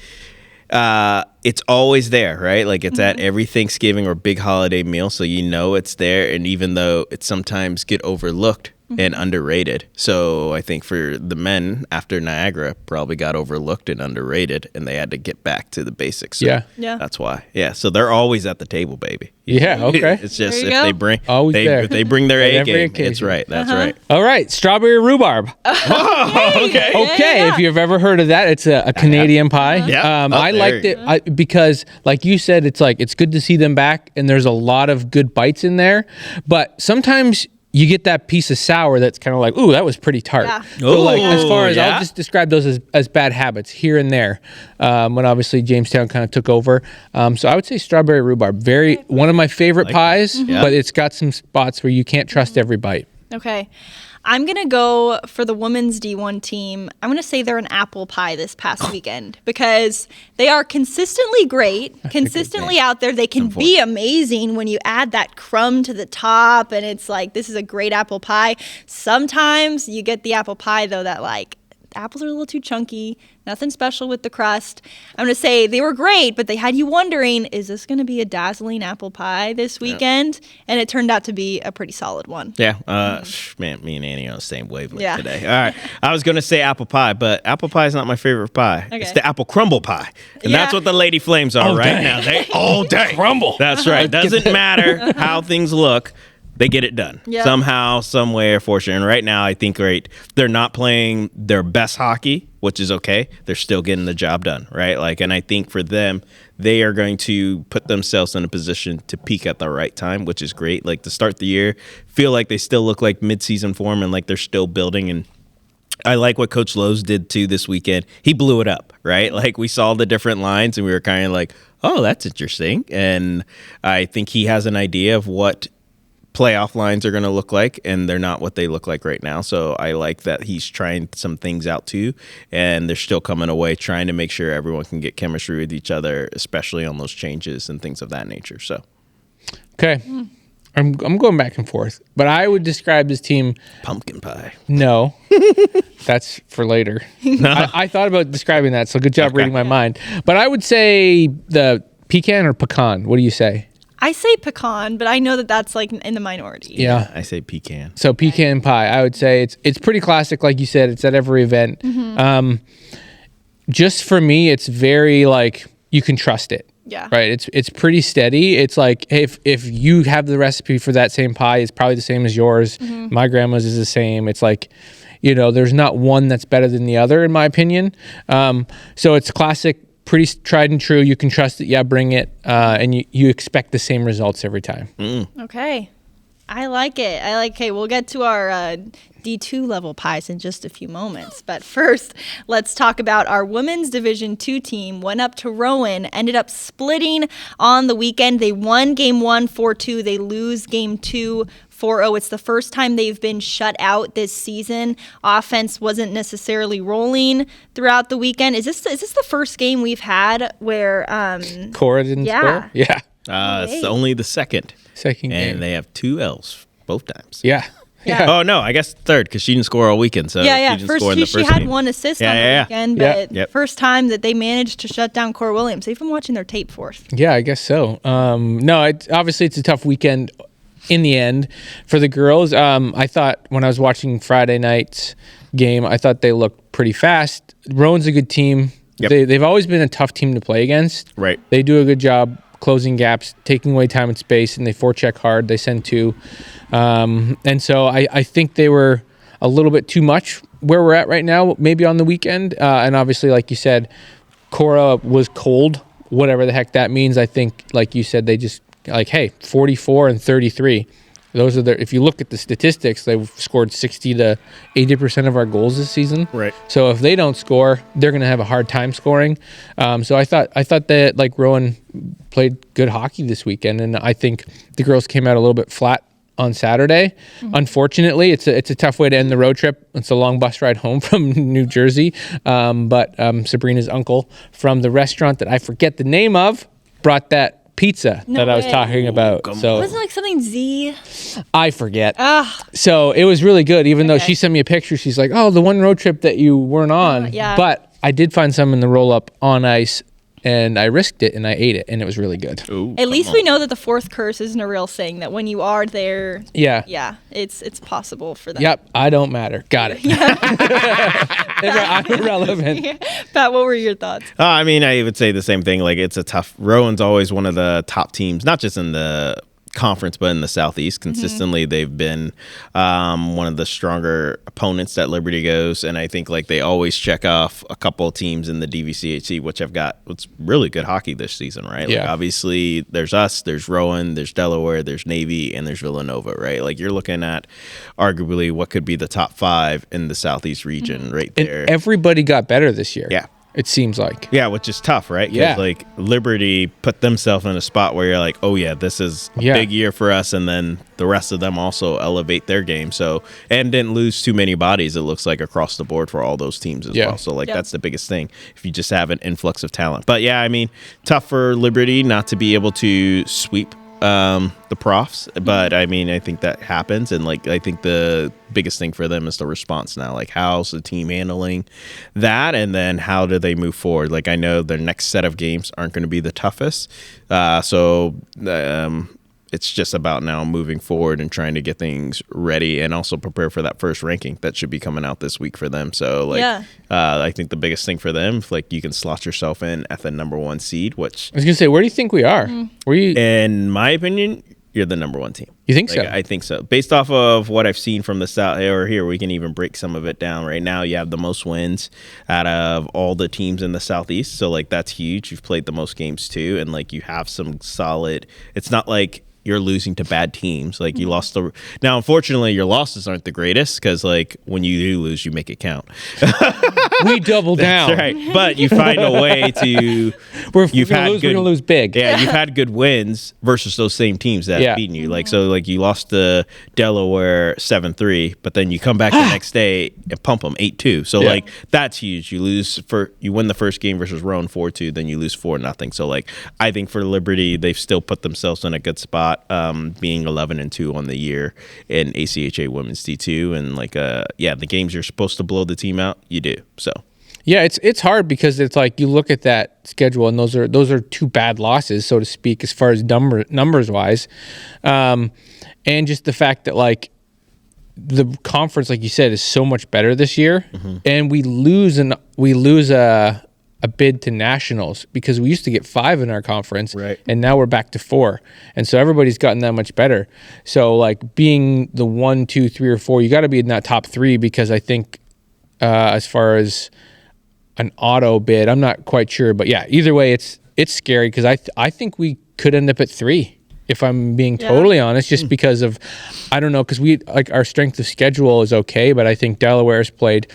it's always there, right? Like it's at every Thanksgiving or big holiday meal, so you know it's there, and even though it sometimes get overlooked and underrated. So I think for the men after Niagara probably got overlooked and underrated, and they had to get back to the basics. So Yeah. That's why. Yeah. So they're always at the table, baby. Yeah. Okay. It's just There you if go. they bring there. if they bring their A every game, occasion. it's right. That's right. All right. Strawberry rhubarb. Okay. Okay, Yeah. if you've ever heard of that, it's a Canadian pie. Yeah. I liked it because, like you said, it's good to see them back, and there's a lot of good bites in there. But sometimes you get that piece of sour that's kind of like, ooh, that was pretty tart. Yeah. So like, as far as Yeah. I'll just describe those as bad habits here and there. When obviously Jamestown kind of took over, so I would say strawberry rhubarb, one of my favorite pies, but it's got some spots where you can't trust every bite. Okay. I'm going to go for the women's D1 team. I'm going to say they're an apple pie this past weekend because they are consistently great, consistently out there. They can be amazing when you add that crumb to the top, and it's like, this is a great apple pie. Sometimes you get the apple pie, though, that like, apples are a little too chunky, nothing special with the crust. I'm going to say they were great, but they had you wondering, is this going to be a dazzling apple pie this weekend? And it turned out to be a pretty solid one. Yeah. Man, me and Annie are on the same wavelength today. All right. I was going to say apple pie, but apple pie is not my favorite pie. Okay. It's the apple crumble pie. And that's what the Lady Flames are now. They all day. Crumble. That's right. Doesn't matter how things look. They get it done somehow, some way, or for sure. And right now, I think they're not playing their best hockey, which is okay. They're still getting the job done, right? Like, and I think for them, they are going to put themselves in a position to peak at the right time, which is great. Like to start the year, feel like they still look like mid-season form and like they're still building and I like what Coach Lowe's did too this weekend. He blew it up, right? Like we saw the different lines and we were kind of like, oh, that's interesting. And I think he has an idea of what playoff lines are going to look like, and they're not what they look like right now. So I like that he's trying some things out too, and they're still coming away trying to make sure everyone can get chemistry with each other, especially on those changes and things of that nature. So, okay. I'm going back and forth, but I would describe this team pumpkin pie. No, that's for later. No. I thought about describing that, so good job reading my mind. But I would say the pecan or pecan. What do you say? I say pecan, but I know that that's like in the minority. Yeah, I say pecan. So pecan pie. I would say it's pretty classic, like you said. It's at every event. Mm-hmm. Just for me, it's very like you can trust it. Yeah. Right. It's pretty steady. It's like if you have the recipe for that same pie, it's probably the same as yours. Mm-hmm. My grandma's is the same. It's like, there's not one that's better than the other, in my opinion. So it's classic. Pretty tried and true. You can trust it. Yeah, bring it. And you expect the same results every time. Okay. I like it. Okay, we'll get to our D2 level pies in just a few moments. But first, let's talk about our women's Division 2 team. Went up to Rowan, ended up splitting on the weekend. They won game 1 4-2. They lose game 2 4-0. It's the first time they've been shut out this season. Offense wasn't necessarily rolling throughout the weekend. Is this the first game we've had where Cora didn't score? Yeah. It's only the second game. And they have 2 L's both times. Yeah. Oh, no, I guess third because she didn't score all weekend. So she didn't score in the first she had game. 1 assist on the weekend, but Yep. first time that they managed to shut down Cora Williams. They've been watching their tape for us. Yeah, I guess so. Obviously it's a tough weekend in the end for the girls. I thought when I was watching Friday night's game, I thought they looked pretty fast. Rowan's a good team. Yep. They've always been a tough team to play against. Right. They do a good job closing gaps, taking away time and space, and they forecheck hard. They send 2. And so I think they were a little bit too much where we're at right now, maybe on the weekend. And obviously, like you said, Cora was cold, whatever the heck that means. I think, like you said, they just, hey, 44 and 33. Those are if you look at the statistics, they've scored 60 to 80% of our goals this season. Right. So if they don't score, they're going to have a hard time scoring. So I thought that like Rowan played good hockey this weekend, and I think the girls came out a little bit flat on Saturday. Mm-hmm. Unfortunately, it's a tough way to end the road trip. It's a long bus ride home from New Jersey. But Sabrina's uncle from the restaurant that I forget the name of brought that pizza I was talking about. So wasn't it like something Z? I forget. So it was really good, even though she sent me a picture. She's like, oh, the one road trip that you weren't on. Yeah. But I did find some in the roll-up on ice, and I risked it, and I ate it, and it was really good. Ooh, At least we know that the 4th curse isn't a real thing, that when you are there, it's possible for them. Yep, I don't matter. Got it. I'm irrelevant. Pat, what were your thoughts? I mean, I would say the same thing. Like, it's a tough. Rowan's always one of the top teams, not just in the conference, but in the Southeast. Consistently, they've been one of the stronger opponents that Liberty goes, and I think like they always check off a couple of teams in the DVCHC, which have got what's really good hockey this season, right? Yeah. Like, obviously, there's us, there's Rowan, there's Delaware, there's Navy, and there's Villanova, right? Like, you're looking at arguably what could be the top 5 in the Southeast region right there. And everybody got better this year. Yeah. It seems like. Yeah, which is tough, right? 'Cause, Yeah. like, Liberty put themselves in a spot where you're like, oh, yeah, this is a big year for us. And then the rest of them also elevate their game. So, and didn't lose too many bodies, it looks like, across the board for all those teams as well. So, like, that's the biggest thing if you just have an influx of talent. But, yeah, I mean, tough for Liberty not to be able to sweep the profs, but I mean, I think that happens, and like I think the biggest thing for them is the response now. Like, how's the team handling that, and then how do they move forward? Like, I know their next set of games aren't going to be the toughest, so it's just about now moving forward and trying to get things ready and also prepare for that first ranking that should be coming out this week for them. So, like, I think the biggest thing for them, if, like, you can slot yourself in at the number 1 seed, which I was gonna say, where do you think we are? Were you? In my opinion, you're the number 1 team. You think Like, so? I think so. Based off of what I've seen from the South, or here, we can even break some of it down. Right now, you have the most wins out of all the teams in the Southeast. So, like, that's huge. You've played the most games, too. And, like, you have some solid – it's not like you're losing to bad teams. Like you lost now, unfortunately, your losses aren't the greatest because like when you do lose, you make it count. We double down. That's right. But you find a way to. We're gonna lose big. Yeah, you've had good wins versus those same teams that have beaten you. Like so, like you lost to Delaware 7-3, but then you come back the next day and pump them 8-2. So like that's huge. You win the first game versus Roan 4-2, then you lose 4-0. So like I think for Liberty, they've still put themselves in a good spot, being 11-2 on the year in ACHA Women's D2, and like the games you're supposed to blow the team out, you do. So yeah, it's hard because it's like you look at that schedule and those are two bad losses, so to speak, as far as numbers wise, and just the fact that like the conference, like you said, is so much better this year, and we lose a bid to nationals because we used to get 5 in our conference, right? And now we're back to 4, and so everybody's gotten that much better. So like being the 1, 2, 3, or 4, you got to be in that top 3 because I think as far as an auto bid, I'm not quite sure, but yeah, either way, it's scary because I think we could end up at 3. If I'm being totally honest, just because of, I don't know, because we like our strength of schedule is okay, but I think Delaware's played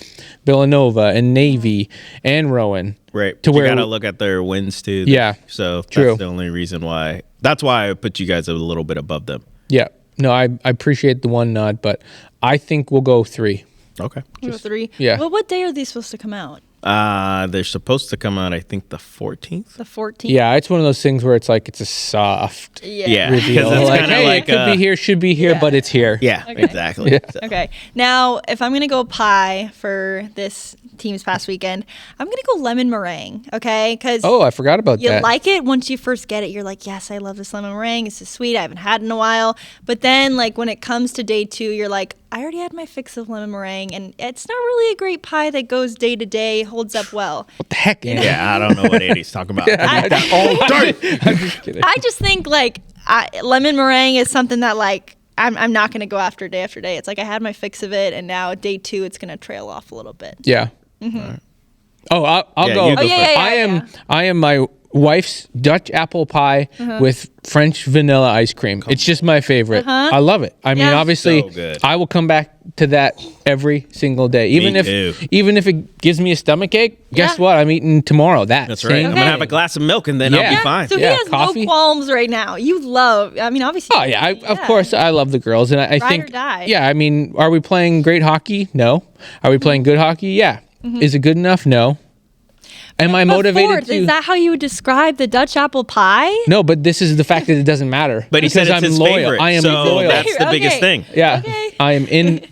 Villanova and Navy and Rowan. Right. To you where got to look at their wins too. Yeah. So True. That's the only reason why. That's why I put you guys a little bit above them. Yeah. No, I appreciate the one nod, but I think we'll go 3. Okay. We'll go 3. Yeah. Well, what day are these supposed to come out? They're supposed to come out, I think, the 14th. The 14th. Yeah, it's one of those things where it's like it's a soft Yeah. reveal. It's Like, kinda hey, like, it could be here, should be here, but it's here. Yeah, Okay. exactly. Yeah. So. Okay. Now, if I'm going to go pie for this team's past weekend, I'm going to go lemon meringue, okay? Because Oh, I forgot about you that. like it once you first get it. You're like, yes, I love this lemon meringue. It's so sweet. I haven't had it in a while. But then, like, when it comes to day 2, you're like, I already had my fix of lemon meringue, and it's not really a great pie that goes day to day, holds up well. What the heck, Andy? Yeah, I don't know what Andy's talking about. I'm just kidding. I just think, like, lemon meringue is something that, like, I'm not going to go after day after day. It's like I had my fix of it, and now day 2, it's going to trail off a little bit. Yeah. Mm-hmm. Oh, I'll Yeah, go. you go first. I am my wife's Dutch apple pie with French vanilla ice cream. It's just my favorite. I love it. I mean, Yeah. obviously, So good. I will come back to that every single day, even too. if it gives me a stomach ache. Guess Yeah. what? I'm eating tomorrow. That's right. same I'm Okay. going to have a glass of milk, and then Yeah. I'll be fine. So he Yeah, has coffee. no qualms right now. You love, I mean, obviously. Oh yeah, of course I love the girls, and I Ride think or die. yeah. I mean, are we playing great hockey? No. Are we playing good hockey? Yeah. Is it good enough? No. Am I motivated Fourth, to? is that how you would describe the Dutch apple pie? No, but this is the fact that it doesn't matter. But he said Because it's I'm his loyal. favorite. I am so loyal. that's the Okay. biggest thing. Yeah, Okay. I am in.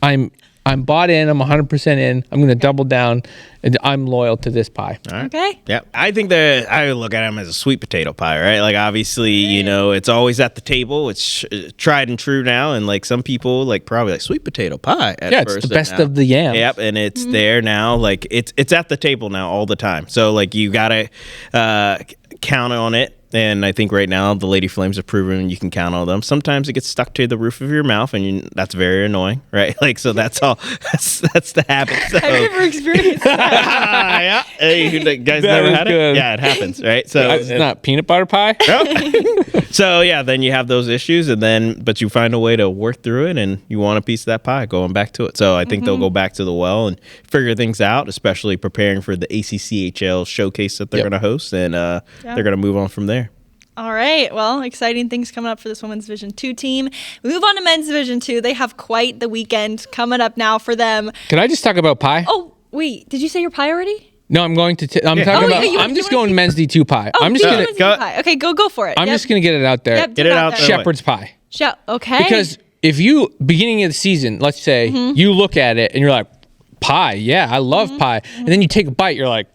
I'm bought in. I'm 100% in. I'm going to double down, and I'm loyal to this pie. All right. Okay. Yeah, I think that I look at them as a sweet potato pie, right? Like obviously, you know, it's always at the table. It's tried and true now, and like some people like probably like sweet potato pie. At Yeah, first, it's the and best now- of the yams. Yep, and it's there now. Like it's at the table now all the time. So like you gotta count on it. And I think right now the Lady Flames have proven you can count on them. Sometimes it gets stuck to the roof of your mouth, and that's very annoying, right? Like so, that's all. That's the habit. So. Have you ever experienced that? Yeah. Hey, you guys That never was had good. it? Yeah, it happens, right? So It's not peanut butter pie. so yeah, then you have those issues, and then but you find a way to work through it, and you want a piece of that pie going back to it. So I think they'll go back to the well and figure things out, especially preparing for the ACCHL showcase that they're Yep. going to host, and they're going to move on from there. All right. Well, exciting things coming up for this Women's Division 2 team. We move on to Men's Division 2. They have quite the weekend coming up now for them. Can I just talk about pie? Oh, wait. Did you say your pie already? No, I'm going to. I'm Yeah. talking Oh, about. you I'm wanna just do going men's D2 pie. Oh, I'm just do gonna. Men's Division pie. Okay, go for it. I'm Yep. just gonna get it out there. Yep, Get it out there. Shepherd's pie. Okay. Because if you beginning of the season, let's say you look at it and you're like, pie, yeah, I love pie, and then you take a bite, you're like,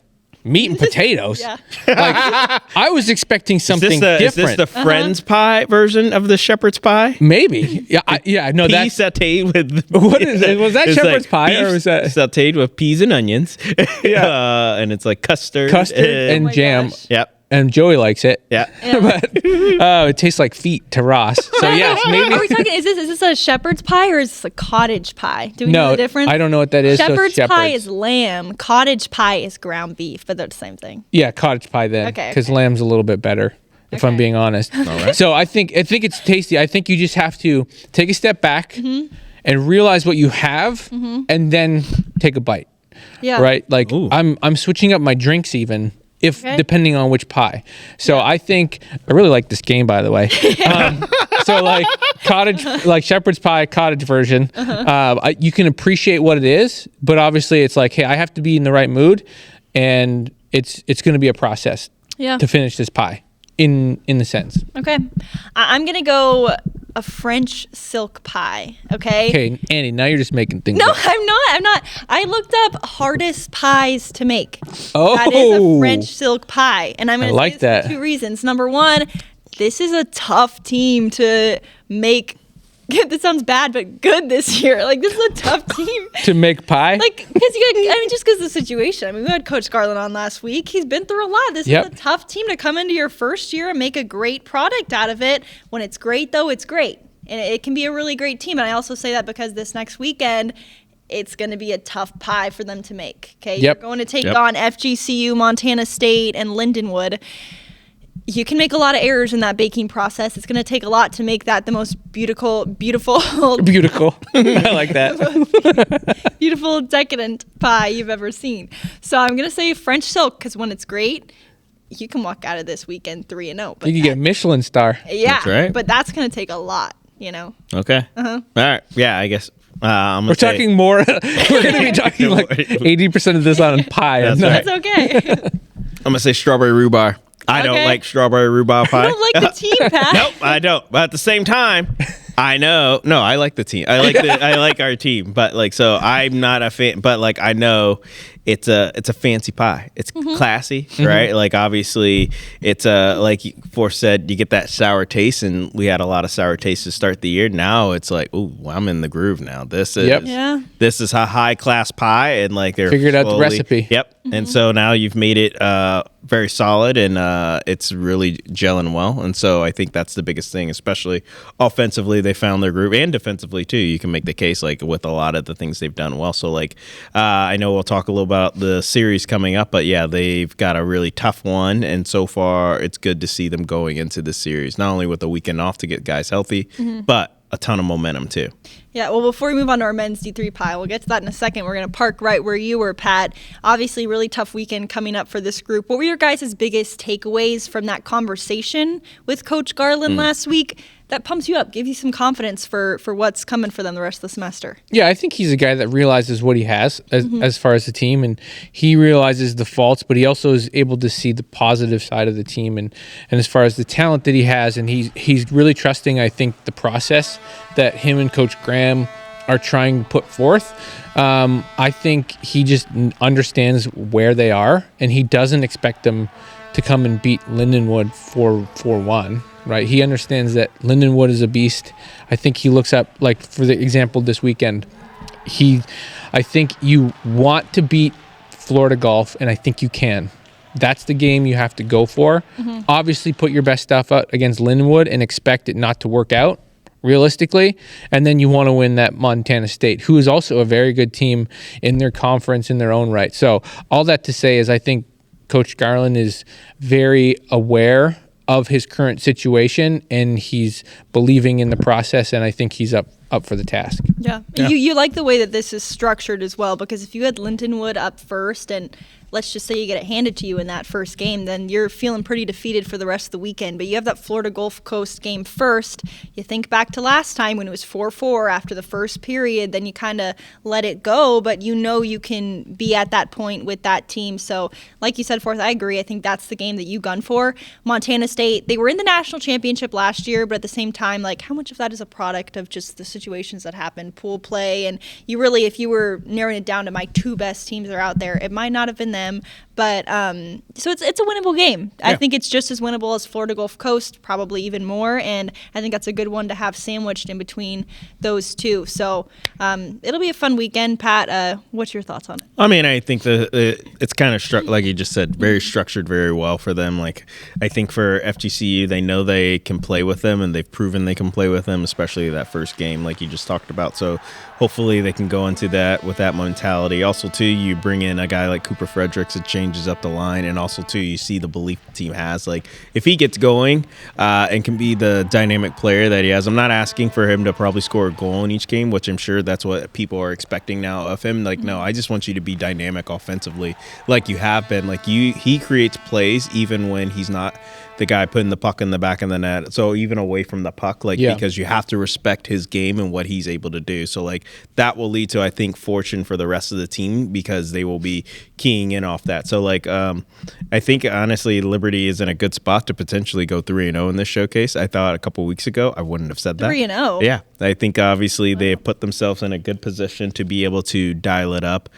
meat and potatoes. Yeah. Like, I was expecting something different. Is this the Friends pie version of the shepherd's pie? Maybe. Yeah. No, Pea that's sauteed with What is it? Was that it's shepherd's pie, beef or was that- sauteed with peas and onions? Yeah. And it's like custard. and my jam. gosh. Yep. And Joey likes it. Yeah. But it tastes like feet to Ross. So yes, maybe. Are we talking? Is this a shepherd's pie or is this a cottage pie? Do we know No, the difference? I don't know what that is. so Shepherd's pie shepherd's. is lamb. Cottage pie is ground beef, but they're the same thing. Yeah, cottage pie then. Okay, Because okay. lamb's a little bit better. if I'm being honest. All right. So I think it's tasty. I think you just have to take a step back and realize what you have, and then take a bite. Yeah. Right. Like I'm switching up my drinks even. Depending on which pie. So I think I really like this game, by the way. So like shepherd's pie, cottage version. You can appreciate what it is, but obviously it's like, hey, I have to be in the right mood, and it's going to be a process to finish this pie in the sense. Okay, I'm gonna go a French silk pie. Okay, Annie, now you're just making things up. I'm not. I looked up hardest pies to make. Oh, that is a French silk pie, and I'm gonna like that for 2 reasons. Number one, this is a tough team to make. This sounds bad, but good this year. Like, this is a tough team to make pie. Like, just because of the situation. I mean, we had Coach Garland on last week. He's been through a lot. This is a tough team to come into your first year and make a great product out of it. When it's great, though, it's great, and it can be a really great team. And I also say that because this next weekend, it's going to be a tough pie for them to make. Okay, you're going to take on FGCU, Montana State, and Lindenwood. You can make a lot of errors in that baking process. It's going to take a lot to make that the most beautiful. Beautiful. I like that. Beautiful, decadent pie you've ever seen. So I'm going to say French silk, because when it's great, you can walk out of this weekend 3-0. You can get a Michelin star. Yeah, that's right. But that's going to take a lot, Okay. All right. Yeah, I guess. We're talking more. We're going to be talking like 80% of this on pie. That's okay. I'm going to say strawberry rhubarb. I don't like strawberry rhubarb pie. You don't like the team, Pat. Nope, I don't. But at the same time, I know. No, I like the team. I like our team. But like, so I'm not a fan. But like, I know it's a fancy pie. It's classy, right? Like, obviously, it's like Forrest said, you get that sour taste, and we had a lot of sour taste to start the year. Now it's like, ooh, I'm in the groove now. This is a high class pie, and like they're figured out the recipe. Yep. And so now you've made it very solid, and it's really gelling well. And so I think that's the biggest thing, especially offensively. They found their groove, and defensively too. You can make the case like with a lot of the things they've done well. So like I know we'll talk a little about the series coming up, but yeah, they've got a really tough one, and so far it's good to see them going into the series, not only with a weekend off to get guys healthy, but a ton of momentum too. Yeah, well, before we move on to our men's D3 pie, we'll get to that in a second. We're going to park right where you were, Pat. Obviously, really tough weekend coming up for this group. What were your guys' biggest takeaways from that conversation with Coach Garland last week that pumps you up, gives you some confidence for what's coming for them the rest of the semester? Yeah, I think he's a guy that realizes what he has as far as the team, and he realizes the faults, but he also is able to see the positive side of the team, and as far as the talent that he has, and he's really trusting, I think, the process that him and Coach Graham are trying to put forth. I think he just understands where they are, and he doesn't expect them to come and beat Lindenwood 4-1. Right, he understands that Lindenwood is a beast. I think he looks up, like for the example this weekend, I think you want to beat Florida Gulf, and I think you can. That's the game you have to go for. Obviously, put your best stuff out against Lindenwood and expect it not to work out realistically, and then you want to win that Montana State, who is also a very good team in their conference in their own right. So all that to say is I think Coach Garland is very aware of his current situation, and he's believing in the process, and I think he's up for the task. Yeah. You like the way that this is structured as well, because if you had Lindenwood up first, and let's just say you get it handed to you in that first game, then you're feeling pretty defeated for the rest of the weekend. But you have that Florida Gulf Coast game first. You think back to last time when it was 4-4 after the first period, then you kind of let it go, but you know you can be at that point with that team. So like you said, Forrest, I agree. I think that's the game that you gun for. Montana State, they were in the national championship last year, but at the same time, like, how much of that is a product of just the situations that happen, pool play, and you really, if you were narrowing it down to my two best teams that are out there, it might not have been them. But so it's a winnable game. Yeah. I think it's just as winnable as Florida Gulf Coast, probably even more, and I think that's a good one to have sandwiched in between those two. So it'll be a fun weekend. Pat, what's your thoughts on it? I mean, I think it's kind of like you just said, very structured very well for them. Like, I think for FGCU, they know they can play with them, and they've proven they can play with them, especially that first game like you just talked about. So hopefully they can go into that with that mentality. Also, too, you bring in a guy like Cooper Fredericks, it changes changes up the line. And also, too, you see the belief the team has. Like, if he gets going and can be the dynamic player that he has, I'm not asking for him to probably score a goal in each game, which I'm sure that's what people are expecting now of him. Like, no, I just want you to be dynamic offensively like you have been. Like, he creates plays even when he's not the guy putting the puck in the back of the net. So even away from the puck, because you have to respect his game and what he's able to do. So that will lead to, I think, fortune for the rest of the team because they will be keying in off that. So I think honestly, Liberty is in a good spot to potentially go 3-0 in this showcase. I thought a couple weeks ago I wouldn't have said that. 3-0. Yeah, I think obviously they have put themselves in a good position to be able to dial it up,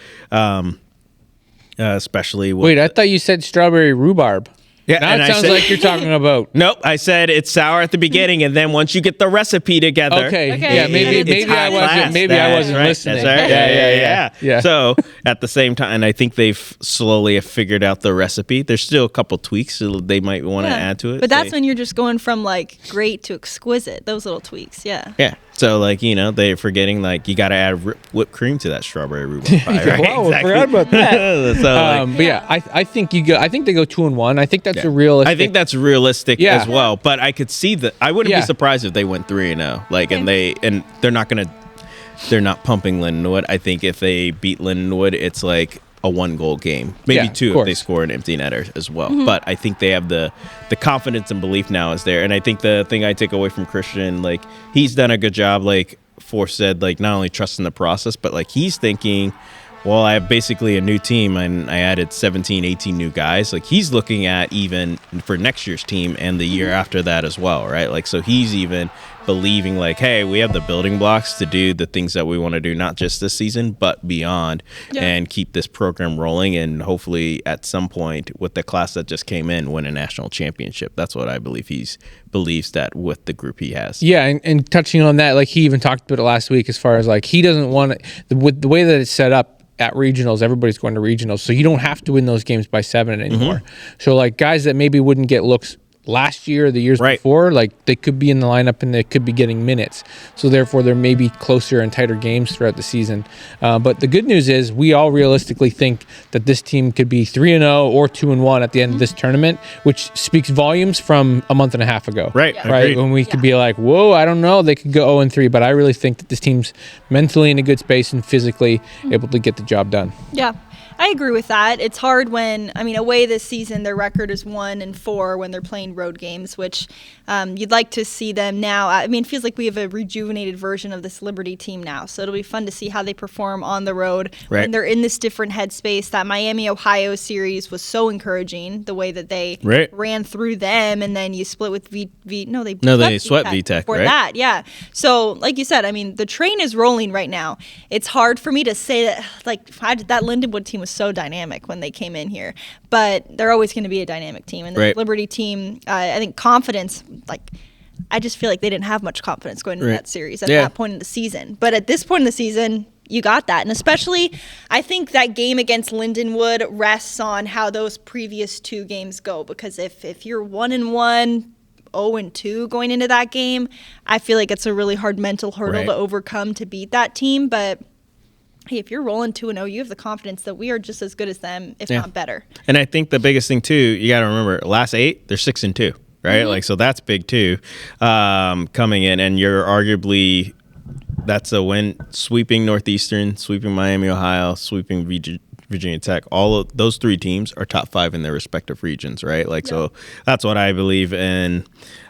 especially. Wait, I thought you said strawberry rhubarb. Yeah, now it sounds like you're talking about. Nope, I said it's sour at the beginning, and then once you get the recipe together. Okay. Yeah, maybe I wasn't listening. That's right. Yeah. So at the same time, and I think they've slowly figured out the recipe. There's still a couple tweaks they might want to add to it. But that's when you're just going from great to exquisite. Those little tweaks. Yeah. Yeah. So they're forgetting you got to add whipped cream to that strawberry rhubarb pie. Right? Wow, exactly. I forgot about that. But yeah, I think I think they go 2-1. I think that's a realistic. I think that's realistic as well. But I could see that. I wouldn't be surprised if they went 3-0. They're not pumping Lindenwood. I think if they beat Lindenwood, it's a 1-goal game, maybe 2 if they score an empty netter as well. Mm-hmm. But I think they have the confidence and belief now is there. And I think the thing I take away from Christian, he's done a good job, Force said, not only trusting the process, but he's thinking, well, I have basically a new team and I added 17, 18 new guys. He's looking at even for next year's team and the year after that as well, right? So he's even believing hey, we have the building blocks to do the things that we want to do, not just this season, but beyond, and keep this program rolling. And hopefully at some point with the class that just came in, win a national championship. That's what I believe believes that with the group he has. Yeah. And touching on that, he even talked about it last week as far as he doesn't want it, with the way that it's set up, at regionals, everybody's going to regionals, so you don't have to win those games by 7 anymore. Mm-hmm. So guys that maybe wouldn't get looks last year or the years before, they could be in the lineup and they could be getting minutes. So therefore, there may be closer and tighter games throughout the season. But the good news is we all realistically think that this team could be 3-0 or 2-1 at the end of this tournament, which speaks volumes from a month and a half ago. Right. Right. When we could be whoa, I don't know, they could go 0-3, but I really think that this team's mentally in a good space and physically able to get the job done. Yeah. I agree with that. It's hard when, away this season, their record is 1-4 when they're playing road games, which you'd like to see them now. It feels like we have a rejuvenated version of this Liberty team now. So it'll be fun to see how they perform on the road when they're in this different headspace. That Miami, Ohio series was so encouraging, the way that they ran through them, and then you split with they swept VTech before that. Yeah. So like you said, the train is rolling right now. It's hard for me to say that, that Lindenwood team was so dynamic when they came in here, but they're always going to be a dynamic team. And the Liberty team, I think confidence, I just feel like they didn't have much confidence going into that series at that point in the season. But at this point in the season, you got that. And especially, I think that game against Lindenwood rests on how those previous 2 games go, because if you're 1-1, 0-2 going into that game, I feel like it's a really hard mental hurdle to overcome to beat that team. But hey, if you're rolling 2-0, you have the confidence that we are just as good as them, if not better. And I think the biggest thing too, you got to remember, last 8, they're 6-2, right? Mm-hmm. So that's big too, coming in, and you're arguably that's a win, sweeping Northeastern, sweeping Miami, Ohio, sweeping Virginia Tech. All of those 3 teams are top 5 in their respective regions, right? So that's what I believe in,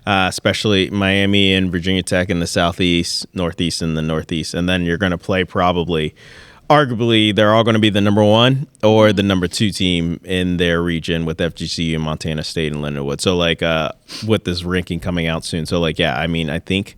especially Miami and Virginia Tech in the Southeast, Northeast in the Northeast. And then you're going to play arguably, they're all going to be the number 1 or the number 2 team in their region with FGCU and Montana State and Lindenwood. So with this ranking coming out soon. So I think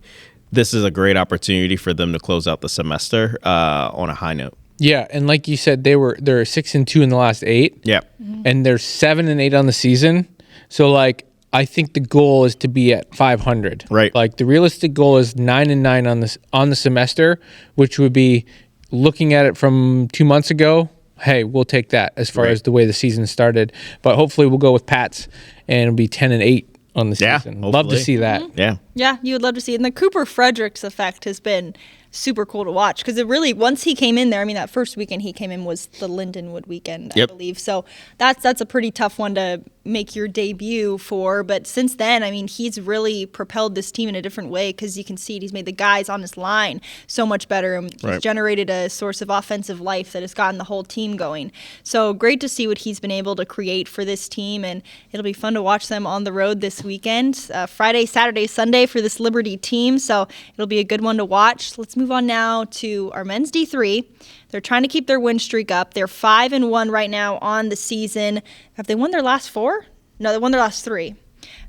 this is a great opportunity for them to close out the semester on a high note. Yeah, and like you said, they're 6-2 in the last 8. Yeah, and they're 7-8 on the season. So I think the goal is to be at 500. Right. The realistic goal is 9-9 on the semester, which would be looking at it from 2 months ago. Hey, we'll take that as far as the way the season started. But hopefully we'll go with Pats and it'll be 10-8 on the season. Hopefully. Love to see that. Mm-hmm. Yeah, you would love to see it. And the Cooper Fredericks effect has been super cool to watch because it really, once he came in there, I mean, that first weekend he came in was the Lindenwood weekend, I believe. So that's a pretty tough one to make your debut for. But since then, I mean, he's really propelled this team in a different way because you can see he's made the guys on his line so much better. And he's generated a source of offensive life that has gotten the whole team going. So great to see what he's been able to create for this team. And it'll be fun to watch them on the road this weekend. Friday, Saturday, Sunday for this Liberty team. So it'll be a good one to watch. Let's move on now to our men's D3. They're trying to keep their win streak up. They're 5-1 right now on the season. Have they won their last 4? No, they won their last 3.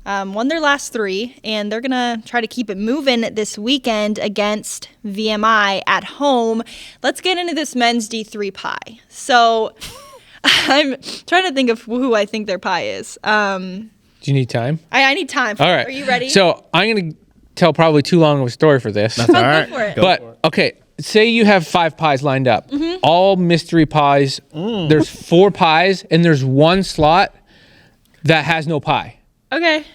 Won their last 3, and they're going to try to keep it moving this weekend against VMI at home. Let's get into this men's D3 pie. So I'm trying to think of who I think their pie is. Do you need time? I need time. All right. Are you ready? So I'm going to tell probably too long of a story for this. That's all right. Go for it. But, okay, say you have 5 pies lined up. All mystery pies. There's 4 pies, and there's 1 slot that has no pie. Okay.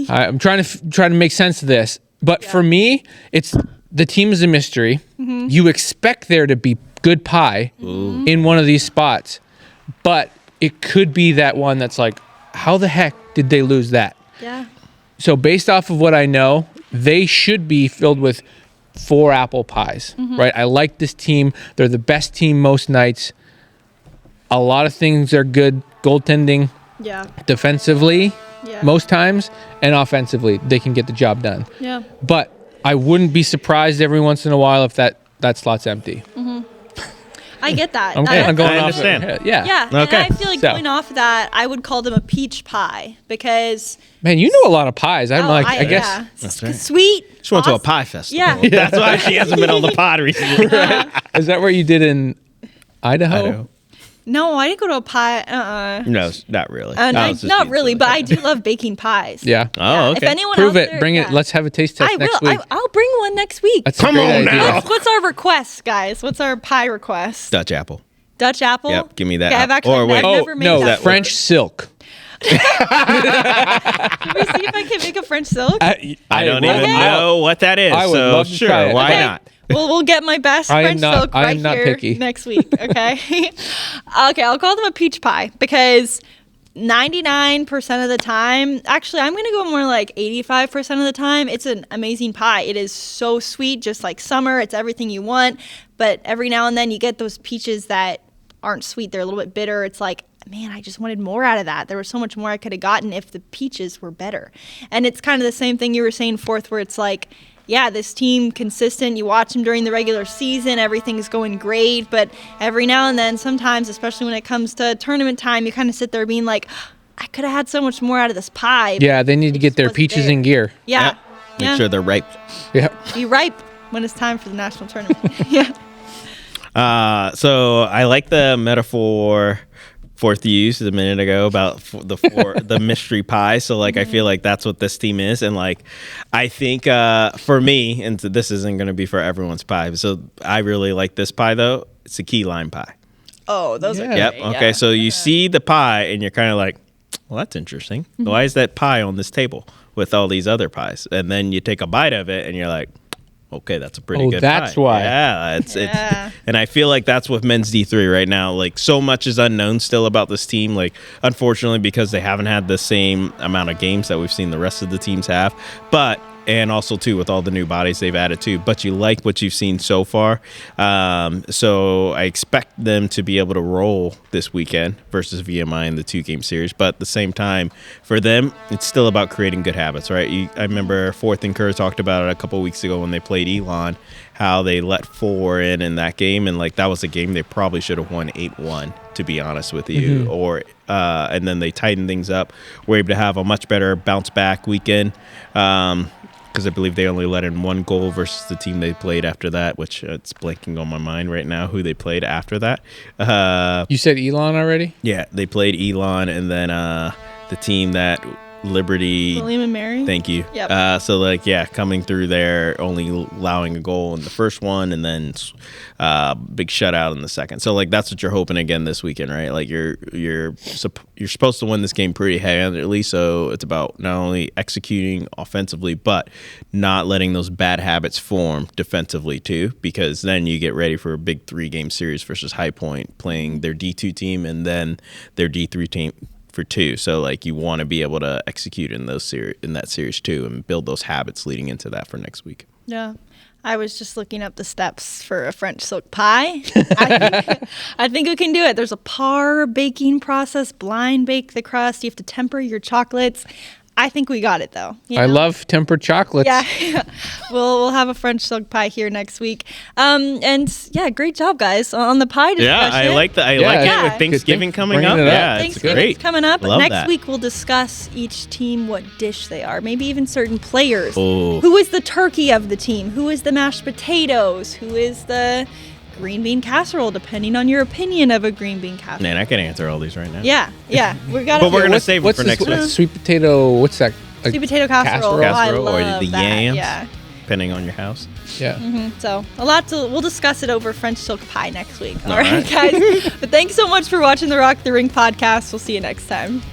I'm trying to make sense of this. But for me, it's the team is a mystery. You expect there to be good pie in one of these spots. But it could be that one that's like, how the heck did they lose that? Yeah. So based off of what I know, they should be filled with 4 apple pies, right? I like this team. They're the best team most nights. A lot of things are good. Goaltending, defensively, most times, and offensively, they can get the job done. Yeah. But I wouldn't be surprised every once in a while if that slot's empty. I get that. I'm going I off understand. Yeah, Okay. and I feel like going off of that, I would call them a peach pie because... Man, you know a lot of pies. I guess. Yeah. That's right. Sweet. She went to a pie festival. Yeah. That's why she hasn't been on the pod recently. Is that what you did in Idaho? No, I didn't go to a pie. No, not really. Not really, but I do love baking pies. Yeah. Oh, okay. If anyone Prove out it. there- Bring it. Let's have a taste test I next will. week. I'll bring one next week. That's Come a great on idea. now. What's our request, guys? What's our pie request? Dutch apple. Dutch apple? Yep, give me that. Okay, I've actually Or wait. never made no, that French silk. Can we see if I can make a French silk? I don't even know what that is. I would so love to sure, try it. why Okay. not? Well, we'll get my best I am French not- silk I am right not here picky. next week, okay? Okay, I'll call them a peach pie because 99% of the time, actually, I'm going to go more like 85% of the time, it's an amazing pie. It is so sweet, just like summer. It's everything you want. But every now and then you get those peaches that aren't sweet. They're a little bit bitter. It's like, man, I just wanted more out of that. There was so much more I could have gotten if the peaches were better. And it's kind of the same thing you were saying, Fourth, where it's like, yeah, this team consistent. You watch them during the regular season, everything's going great. But every now and then, sometimes, especially when it comes to tournament time, you kind of sit there being like, I could have had so much more out of this pie. Yeah, they need to get their wasn't peaches there. in gear. Yeah. Yep. Make sure they're ripe. Yeah. Be ripe when it's time for the national tournament. Yeah. So I like the metaphor Fourth used a minute ago about the mystery pie. So like I feel like that's what this team is, and like I think for me, and this isn't going to be for everyone's pie. So I really like this pie though. It's a key lime pie. Oh, those are Yep. great. Okay. Yeah. So you see the pie, and you're kind of like, well, that's interesting. Why is that pie on this table with all these other pies? And then you take a bite of it, and you're like, okay, that's a pretty good that's pie. why. Yeah, it's Yeah. and I feel like that's with men's D3 right now. Like so much is unknown still about this team. Like unfortunately, because they haven't had the same amount of games that we've seen the rest of the teams have. And also too with all the new bodies they've added too. But you like what you've seen so far. So I expect them to be able to roll this weekend versus VMI in the 2-game series. But at the same time, for them, it's still about creating good habits, right? I remember Fourth and Kerr talked about it a couple weeks ago when they played Elon, how they let 4 in that game, and like that was a game they probably should have won 8-1, to be honest with you. Or and then they tightened things up, were able to have a much better bounce back weekend. Because I believe they only let in 1 goal versus the team they played after that, which it's blanking on my mind right now who they played after that. You said Elon already? Yeah, they played Elon, and then the team that Liberty. William and Mary. Thank you. Yep. So like, coming through there, only allowing a goal in the first one, and then big shutout in the second. So like, that's what you're hoping again this weekend, right? Like you're supposed to win this game pretty handedly. So it's about not only executing offensively, but not letting those bad habits form defensively too, because then you get ready for a big 3-game series versus High Point, playing their D2 team and then their D3 team for 2. So like, you want to be able to execute in that series too, and build those habits leading into that for next week. Yeah. I was just looking up the steps for a French silk pie. I think we can do it. There's a par baking process, blind bake the crust. You have to temper your chocolates. I think we got it, though. I love tempered chocolates. Yeah. We'll have a French silk pie here next week. And yeah, great job, guys, on the pie discussion. Yeah, I like that. I like it with Thanksgiving coming up. Yeah, it's great. Coming up. Love next that. week, we'll discuss each team, what dish they are, maybe even certain players. Oh. Who is the turkey of the team? Who is the mashed potatoes? Who is the green bean casserole, depending on your opinion of a green bean casserole. Man, I can answer all these right now. Yeah. We're gonna save them for next week. Sweet potato, what's that? Sweet potato casserole. Casserole or the that. yams, yeah. depending on your house. Yeah. Mm-hmm. So we'll discuss it over French silk pie next week. All right, guys. But thanks so much for watching the Rock the Rink podcast. We'll see you next time.